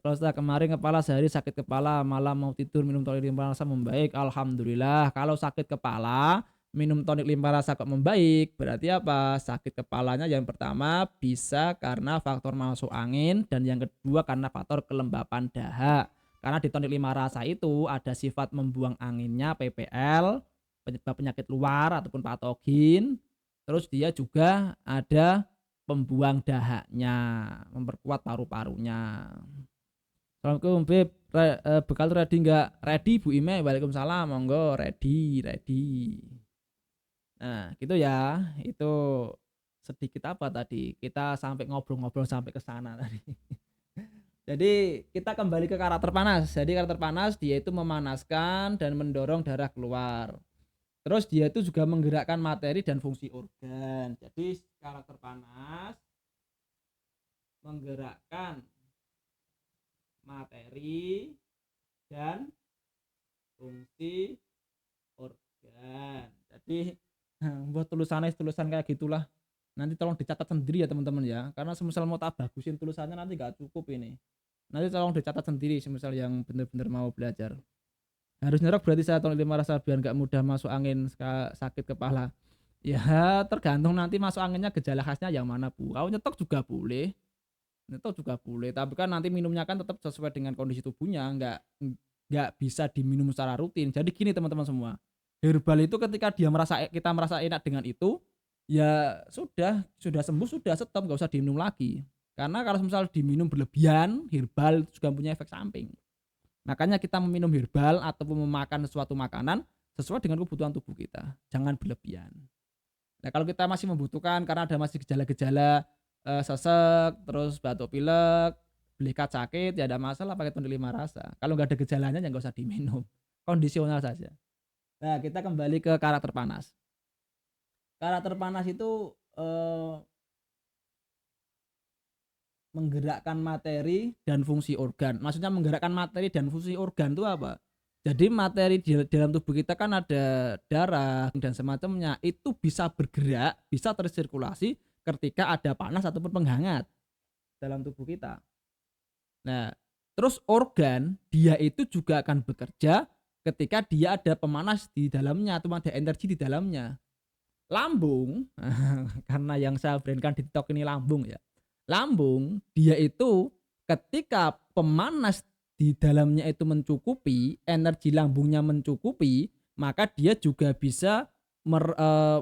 Kalau setelah kemarin kepala sehari sakit kepala, malam mau tidur minum tonik limpa rasa membaik, alhamdulillah. Kalau sakit kepala, minum tonik limpa rasa kok membaik, berarti apa? Sakit kepalanya yang pertama bisa karena faktor masuk angin dan yang kedua karena faktor kelembapan dahak. Karena di tonik lima rasa itu ada sifat membuang anginnya PPL, penyebab penyakit luar ataupun patogen. Terus dia juga ada pembuang dahaknya, memperkuat paru-parunya. Assalamualaikum Beb, bekal ready nggak? Ready Bu Ime, waalaikumsalam, monggo ready, ready. Nah gitu ya, itu sedikit apa tadi, kita sampai ngobrol-ngobrol sampai ke sana tadi. Jadi kita kembali ke karakter panas. Jadi karakter panas dia itu memanaskan dan mendorong darah keluar. Terus dia itu juga menggerakkan materi dan fungsi organ. Jadi karakter panas menggerakkan materi dan fungsi organ. Jadi buat tulisan kayak gitulah. Nanti tolong dicatat sendiri ya teman-teman ya. Karena semisal mau tak bagusin tulisannya nanti nggak cukup ini. Nanti tolong dicatat sendiri semisal yang benar-benar mau belajar. Harus nyerok berarti saya tonik lima rasa biar nggak mudah masuk angin sakit kepala. Ya tergantung nanti masuk anginnya gejala khasnya yang mana Bu. Kalau nyetok juga boleh. Nyetok juga boleh. Tapi kan nanti minumnya kan tetap sesuai dengan kondisi tubuhnya. Nggak bisa diminum secara rutin. Jadi gini teman-teman semua. Herbal itu ketika kita merasa enak dengan itu, ya sudah sembuh, sudah stop, nggak usah diminum lagi. Karena kalau misal diminum berlebihan, herbal itu juga punya efek samping. Makanya kita meminum herbal ataupun memakan sesuatu makanan sesuai dengan kebutuhan tubuh kita. Jangan berlebihan. Nah kalau kita masih membutuhkan karena ada masih gejala-gejala sesek, terus batuk pilek, belikat sakit, ya ada masalah pakai tonik lima rasa. Kalau nggak ada gejalanya ya nggak usah diminum. Kondisional saja. Nah kita kembali ke karakter panas. Karakter panas itu menggerakkan materi dan fungsi organ. Maksudnya menggerakkan materi dan fungsi organ itu apa? Jadi materi di dalam tubuh kita kan ada darah dan semacamnya, itu bisa bergerak, bisa tersirkulasi ketika ada panas ataupun penghangat dalam tubuh kita. Nah, terus organ dia itu juga akan bekerja ketika dia ada pemanas di dalamnya atau ada energi di dalamnya. Lambung, karena yang saya brandkan di TikTok ini lambung ya. Lambung dia itu ketika pemanas di dalamnya itu mencukupi, energi lambungnya mencukupi, maka dia juga bisa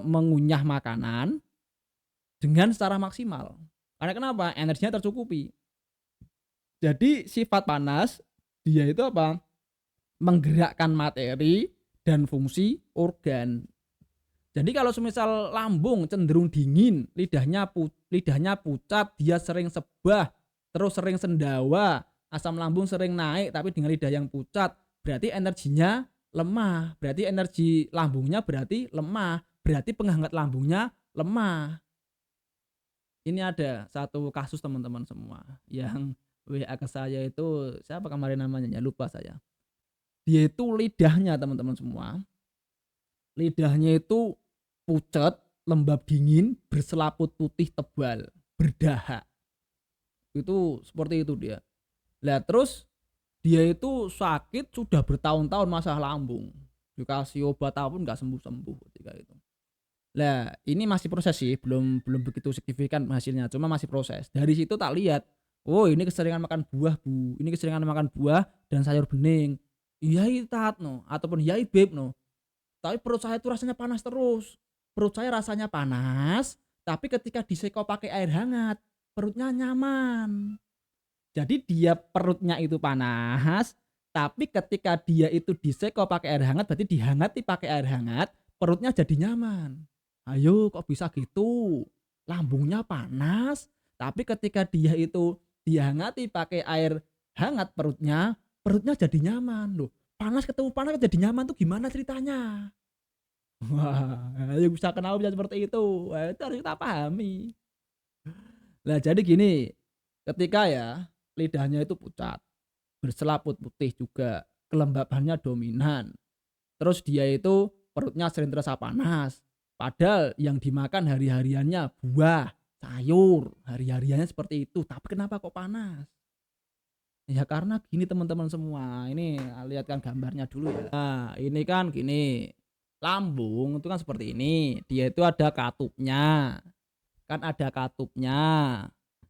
mengunyah makanan dengan secara maksimal. Karena kenapa? Energinya tercukupi. Jadi sifat panas dia itu apa? Menggerakkan materi dan fungsi organ. Jadi kalau semisal lambung cenderung dingin, lidahnya pucat, dia sering sebah, terus sering sendawa, asam lambung sering naik tapi dengan lidah yang pucat, berarti energinya lemah, berarti energi lambungnya berarti lemah, berarti penghangat lambungnya lemah. Ini ada satu kasus teman-teman semua yang WA ke saya itu, siapa kemarin namanya ya, lupa saya. Dia itu lidahnya teman-teman semua, lidahnya itu pucat, lembab dingin, berselaput putih tebal, berdahak. Itu seperti itu dia. Lah terus dia itu sakit sudah bertahun-tahun masalah lambung. Dikasih obat apapun nggak sembuh-sembuh ketika itu. Lah ini masih proses sih, belum begitu signifikan hasilnya, cuma masih proses. Dari situ tak lihat, oh ini keseringan makan buah Bu, ini keseringan makan buah dan sayur bening. Iya tat no, ataupun iya beb no. Tapi perut saya itu rasanya panas terus. Perut saya rasanya panas, tapi ketika diseko pakai air hangat, perutnya nyaman. Jadi dia perutnya itu panas, tapi ketika dia itu diseko pakai air hangat, berarti dihangati pakai air hangat, perutnya jadi nyaman. Ayo kok bisa gitu? Lambungnya panas, tapi ketika dia itu dihangati pakai air hangat perutnya jadi nyaman. Loh, panas ketemu panas jadi nyaman tuh gimana ceritanya? Wah, ya bisa kenapa bisa seperti itu? Wah, itu harus kita pahami. Lah jadi gini, ketika ya lidahnya itu pucat, berselaput putih juga, kelembabannya dominan. Terus dia itu perutnya sering terasa panas. Padahal yang dimakan hari-hariannya buah, sayur, hari-hariannya seperti itu. Tapi kenapa kok panas? Ya karena gini teman-teman semua. Ini lihatkan gambarnya dulu ya. Nah, ini kan gini. Lambung itu kan seperti ini, dia itu ada katupnya, kan ada katupnya.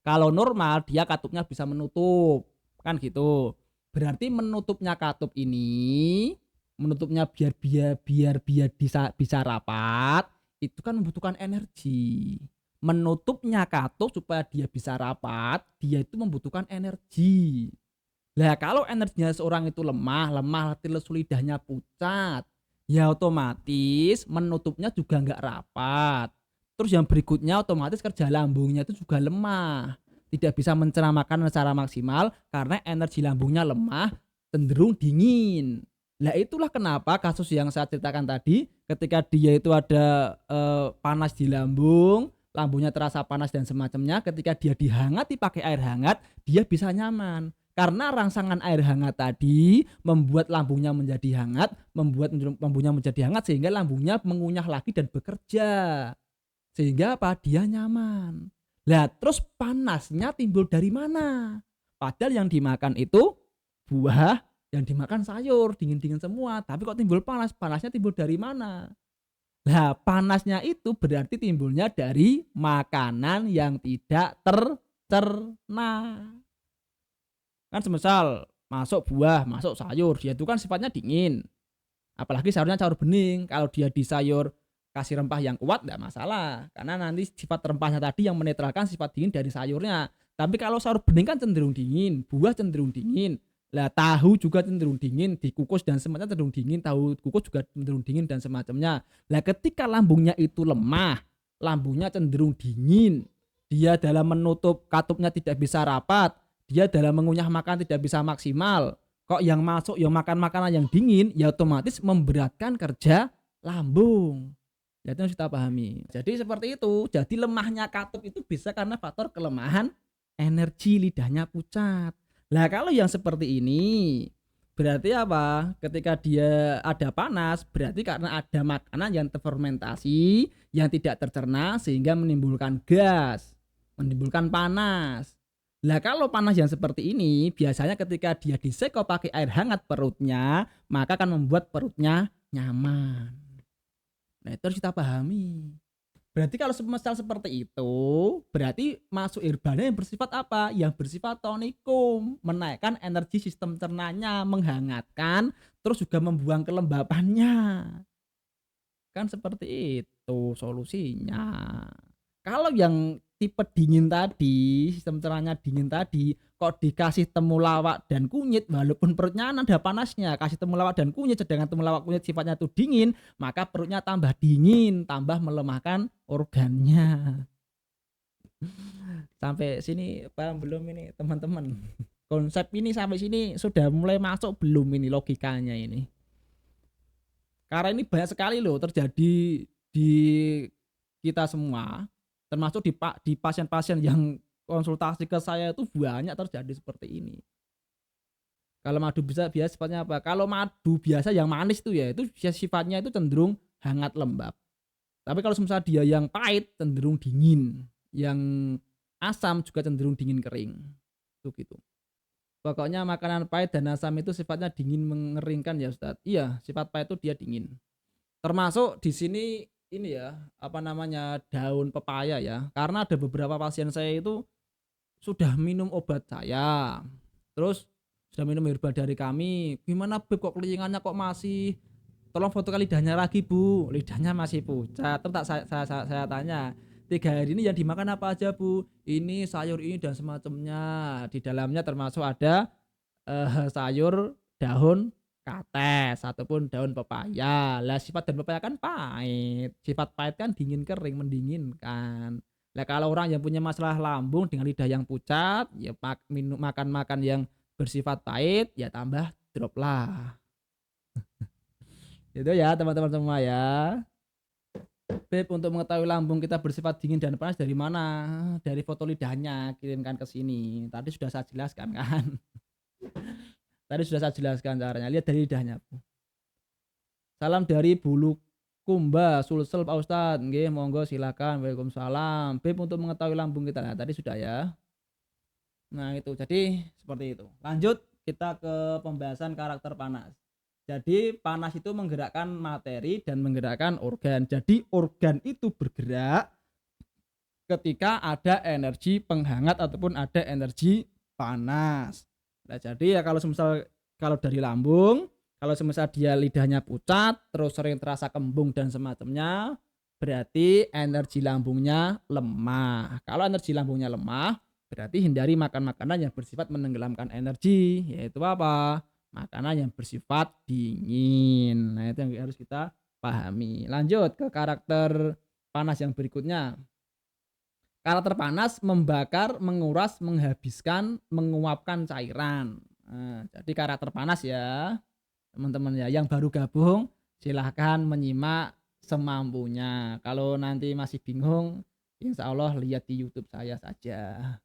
Kalau normal dia katupnya bisa menutup, kan gitu. Berarti menutupnya katup ini, menutupnya biar bisa rapat, itu kan membutuhkan energi. Menutupnya katup supaya dia bisa rapat, dia itu membutuhkan energi. Lah kalau energinya seorang itu lemah, lesu lidahnya pucat, ya otomatis menutupnya juga nggak rapat. Terus yang berikutnya otomatis kerja lambungnya itu juga lemah. Tidak bisa mencerna makanan secara maksimal karena energi lambungnya lemah, cenderung dingin. Lah itulah kenapa kasus yang saya ceritakan tadi, ketika dia itu ada panas di lambung, lambungnya terasa panas dan semacamnya, ketika dia dihangati pakai air hangat, dia bisa nyaman. Karena rangsangan air hangat tadi membuat lambungnya menjadi hangat, membuat lambungnya menjadi hangat sehingga lambungnya mengunyah lagi dan bekerja. Sehingga apa? Dia nyaman. Lah terus panasnya timbul dari mana? Padahal yang dimakan itu buah, yang dimakan sayur, dingin-dingin semua. Tapi kok timbul panas? Panasnya timbul dari mana? Lah panasnya itu berarti timbulnya dari makanan yang tidak tercerna. Kan semisal masuk buah, masuk sayur, dia itu kan sifatnya dingin. Apalagi sayurnya sayur bening, kalau dia di sayur kasih rempah yang kuat enggak masalah, karena nanti sifat rempahnya tadi yang menetralkan sifat dingin dari sayurnya. Tapi kalau sayur bening kan cenderung dingin, buah cenderung dingin. Lah tahu juga cenderung dingin, dikukus dan semacamnya cenderung dingin, tahu kukus juga cenderung dingin dan semacamnya. Lah ketika lambungnya itu lemah, lambungnya cenderung dingin, dia dalam menutup katupnya tidak bisa rapat, dia dalam mengunyah makan tidak bisa maksimal. Kok yang masuk yang makan makanan yang dingin, ya otomatis memberatkan kerja lambung. Ya itu harus kita pahami. Jadi seperti itu. Jadi lemahnya katup itu bisa karena faktor kelemahan energi, lidahnya pucat. Lah kalau yang seperti ini berarti apa? Ketika dia ada panas, berarti karena ada makanan yang terfermentasi, yang tidak tercerna sehingga menimbulkan gas, menimbulkan panas. Lah kalau panas yang seperti ini, biasanya ketika dia diseko pakai air hangat perutnya, maka akan membuat perutnya nyaman. Nah, itu harus kita pahami. Berarti kalau semisal seperti itu, berarti masuk herbalnya yang bersifat apa? Yang bersifat tonikum, menaikkan energi sistem cernanya, menghangatkan, terus juga membuang kelembapannya. Kan seperti itu solusinya. Kalau yang tipe dingin tadi, sistem cernanya dingin tadi, kok dikasih temulawak dan kunyit, walaupun perutnya ada panasnya, kasih temulawak dan kunyit, sedangkan temulawak kunyit sifatnya itu dingin, maka perutnya tambah dingin, tambah melemahkan organnya. Sampai sini paham belum ini teman-teman? Konsep ini sampai sini sudah mulai masuk belum ini logikanya ini? Karena ini banyak sekali loh terjadi di kita semua, termasuk di pasien-pasien yang konsultasi ke saya itu banyak terjadi seperti ini. Kalau madu bisa biasa sifatnya apa? Kalau madu biasa yang manis tuh ya, itu sifatnya itu cenderung hangat lembab. Tapi kalau misalnya dia yang pahit cenderung dingin, yang asam juga cenderung dingin kering. Itu gitu. Pokoknya makanan pahit dan asam itu sifatnya dingin mengeringkan ya Ustadz. Iya, sifat pahit itu dia dingin. Termasuk di sini ini ya, apa namanya, daun pepaya ya. Karena ada beberapa pasien saya itu sudah minum obat saya, terus sudah minum herbal dari kami, "Gimana Beb kok kelingannya kok masih, tolong fotokan lidahnya lagi Bu." Lidahnya masih pucat. Terus saya tanya, "3 hari ini yang dimakan apa aja Bu?" "Ini sayur ini dan semacamnya." Di dalamnya termasuk ada sayur daun kates ataupun daun pepaya. Lah sifat daun pepaya kan pahit. Sifat pahit kan dingin kering, mendinginkan. Lah kalau orang yang punya masalah lambung dengan lidah yang pucat, ya makan-makan yang bersifat pahit, ya tambah drop lah. Itu ya teman-teman semua ya. Beb, untuk mengetahui lambung kita bersifat dingin dan panas dari mana? Dari foto lidahnya, kirimkan ke sini. Tadi sudah saya jelaskan kan. Tadi sudah saya jelaskan caranya. Lihat dari lidahnya. Salam dari Bulu Kumba, Sulsel Pak Ustadz. Nggih, monggo silakan. Waalaikumsalam. Beb, untuk mengetahui lambung kita. Nah, tadi sudah ya. Nah, itu. Jadi seperti itu. Lanjut kita ke pembahasan karakter panas. Jadi panas itu menggerakkan materi dan menggerakkan organ. Jadi organ itu bergerak ketika ada energi penghangat ataupun ada energi panas. Nah, jadi ya kalau dari lambung, kalau semisal dia lidahnya pucat, terus sering terasa kembung dan semacamnya, berarti energi lambungnya lemah. Kalau energi lambungnya lemah, berarti hindari makan makanan yang bersifat menenggelamkan energi, yaitu apa? Makanan yang bersifat dingin. Nah, itu yang harus kita pahami. Lanjut ke karakter panas yang berikutnya. Karakter panas membakar, menguras, menghabiskan, menguapkan cairan. Nah, jadi karakter panas ya, teman-teman ya. Yang baru gabung silahkan menyimak semampunya. Kalau nanti masih bingung, insya Allah lihat di YouTube saya saja.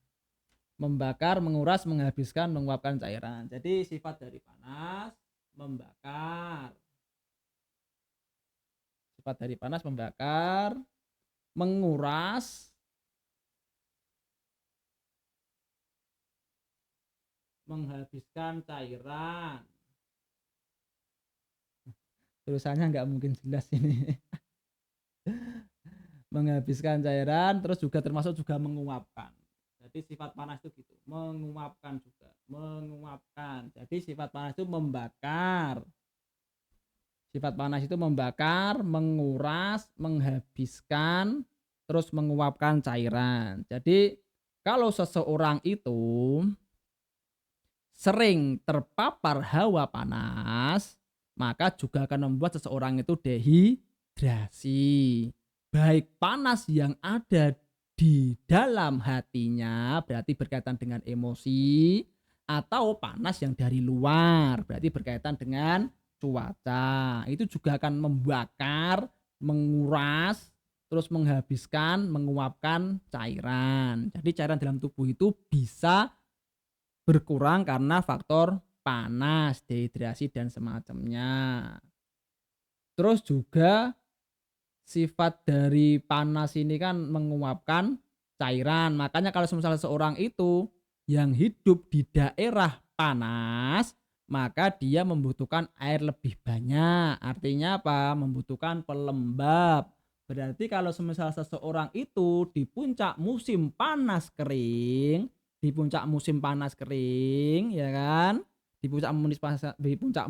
Membakar, menguras, menghabiskan, menguapkan cairan. Jadi sifat dari panas membakar. Sifat dari panas membakar, menguras, menghabiskan cairan. Tulisannya nggak mungkin jelas ini. Menghabiskan cairan, terus juga termasuk juga menguapkan. Jadi sifat panas itu gitu, menguapkan juga, menguapkan. Jadi sifat panas itu membakar. Sifat panas itu membakar, menguras, menghabiskan, terus menguapkan cairan. Jadi kalau seseorang itu sering terpapar hawa panas, maka juga akan membuat seseorang itu dehidrasi. Baik panas yang ada di dalam hatinya, berarti berkaitan dengan emosi, atau panas yang dari luar, berarti berkaitan dengan cuaca. Itu juga akan membakar, menguras, terus menghabiskan, menguapkan cairan. Jadi cairan dalam tubuh itu bisa berkurang karena faktor panas, dehidrasi dan semacamnya. Terus juga sifat dari panas ini kan menguapkan cairan. Makanya kalau misalnya seorang itu yang hidup di daerah panas, maka dia membutuhkan air lebih banyak. Artinya apa? Membutuhkan pelembab. Berarti kalau semisal seseorang itu di puncak musim panas kering, di puncak musim panas kering, ya kan? Di puncak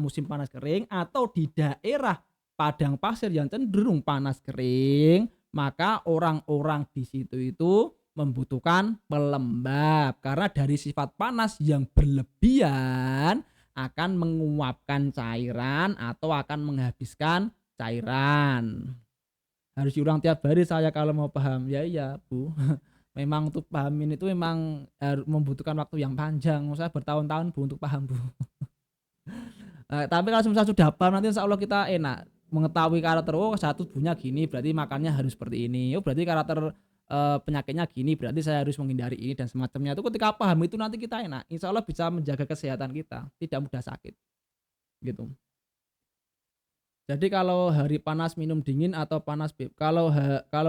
musim panas kering atau di daerah padang pasir yang cenderung panas kering, maka orang-orang di situ itu membutuhkan pelembab karena dari sifat panas yang berlebihan akan menguapkan cairan atau akan menghabiskan cairan. Harus diulang tiap hari saya kalau mau paham. Ya iya, Bu. Memang untuk pahamin itu memang membutuhkan waktu yang panjang. Saya bertahun-tahun Bu untuk paham, Bu. Tapi kalau misal sudah paham nanti insya Allah kita enak mengetahui karakter, oh satu tubuhnya gini berarti makannya harus seperti ini, oh berarti karakter penyakitnya gini berarti saya harus menghindari ini dan semacamnya. Itu ketika paham itu nanti kita enak insya Allah bisa menjaga kesehatan kita, tidak mudah sakit gitu. Jadi kalau hari panas minum dingin atau panas beb, kalau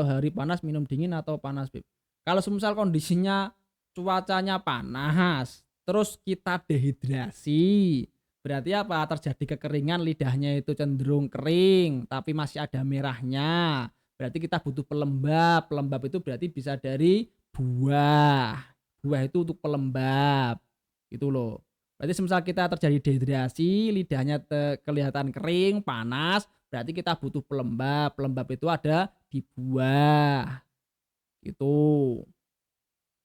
hari panas minum dingin atau panas beb, kalau semisal kondisinya cuacanya panas terus kita dehidrasi, berarti apa? Terjadi kekeringan, lidahnya itu cenderung kering tapi masih ada merahnya, berarti kita butuh pelembab. Pelembab itu berarti bisa dari buah, buah itu untuk pelembab gitu loh. Berarti semisal kita terjadi dehidrasi, lidahnya kelihatan kering, panas, berarti kita butuh pelembab. Pelembab itu ada di buah. Gitu.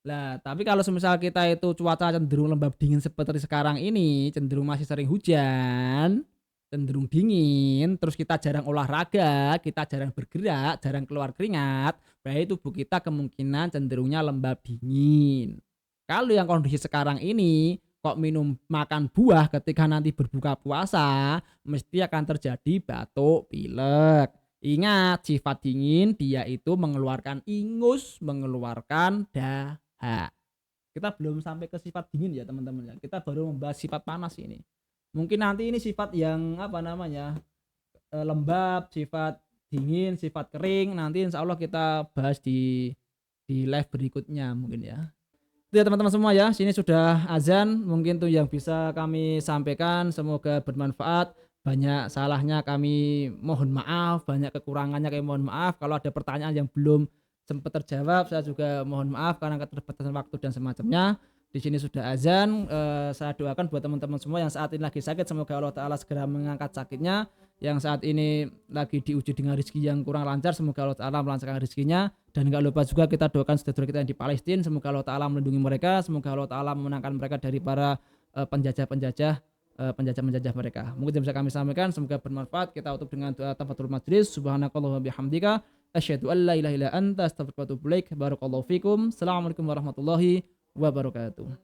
Lah, tapi kalau semisal kita itu cuaca cenderung lembab dingin seperti sekarang ini, cenderung masih sering hujan, cenderung dingin, terus kita jarang olahraga, kita jarang bergerak, jarang keluar keringat, berarti tubuh kita kemungkinan cenderungnya lembab dingin. Kalau yang kondisi sekarang ini, kok minum makan buah ketika nanti berbuka puasa, mesti akan terjadi batuk, pilek. Ingat, sifat dingin dia itu mengeluarkan ingus, mengeluarkan dahak. Kita belum sampai ke sifat dingin ya teman-teman ya. Kita baru membahas sifat panas ini. Mungkin nanti ini sifat yang apa namanya lembab, sifat dingin, sifat kering. Nanti insya Allah kita bahas di live berikutnya mungkin ya. Itu ya teman-teman semua ya. Sini sudah azan. Mungkin tuh yang bisa kami sampaikan. Semoga bermanfaat. Banyak salahnya kami mohon maaf, banyak kekurangannya kami mohon maaf. Kalau ada pertanyaan yang belum sempat terjawab, saya juga mohon maaf karena keterbatasan waktu dan semacamnya. Di sini sudah azan. Saya doakan buat teman-teman semua yang saat ini lagi sakit, semoga Allah Ta'ala segera mengangkat sakitnya. Yang saat ini lagi diuji dengan rezeki yang kurang lancar, semoga Allah Ta'ala melancarkan rezekinya. Dan nggak lupa juga kita doakan saudara kita yang di Palestina, semoga Allah Ta'ala melindungi mereka, semoga Allah Ta'ala memenangkan mereka dari para penjajah mereka. Mungkin bisa kami sampaikan, semoga bermanfaat. Kita tutup dengan doa tafatul majlis. Subhanakallahumma bihamdika asyhadu an la ilaha illa anta astaghfiruka wa atubu ilaik. Barakallahu fikum. Assalamualaikum warahmatullahi wabarakatuh.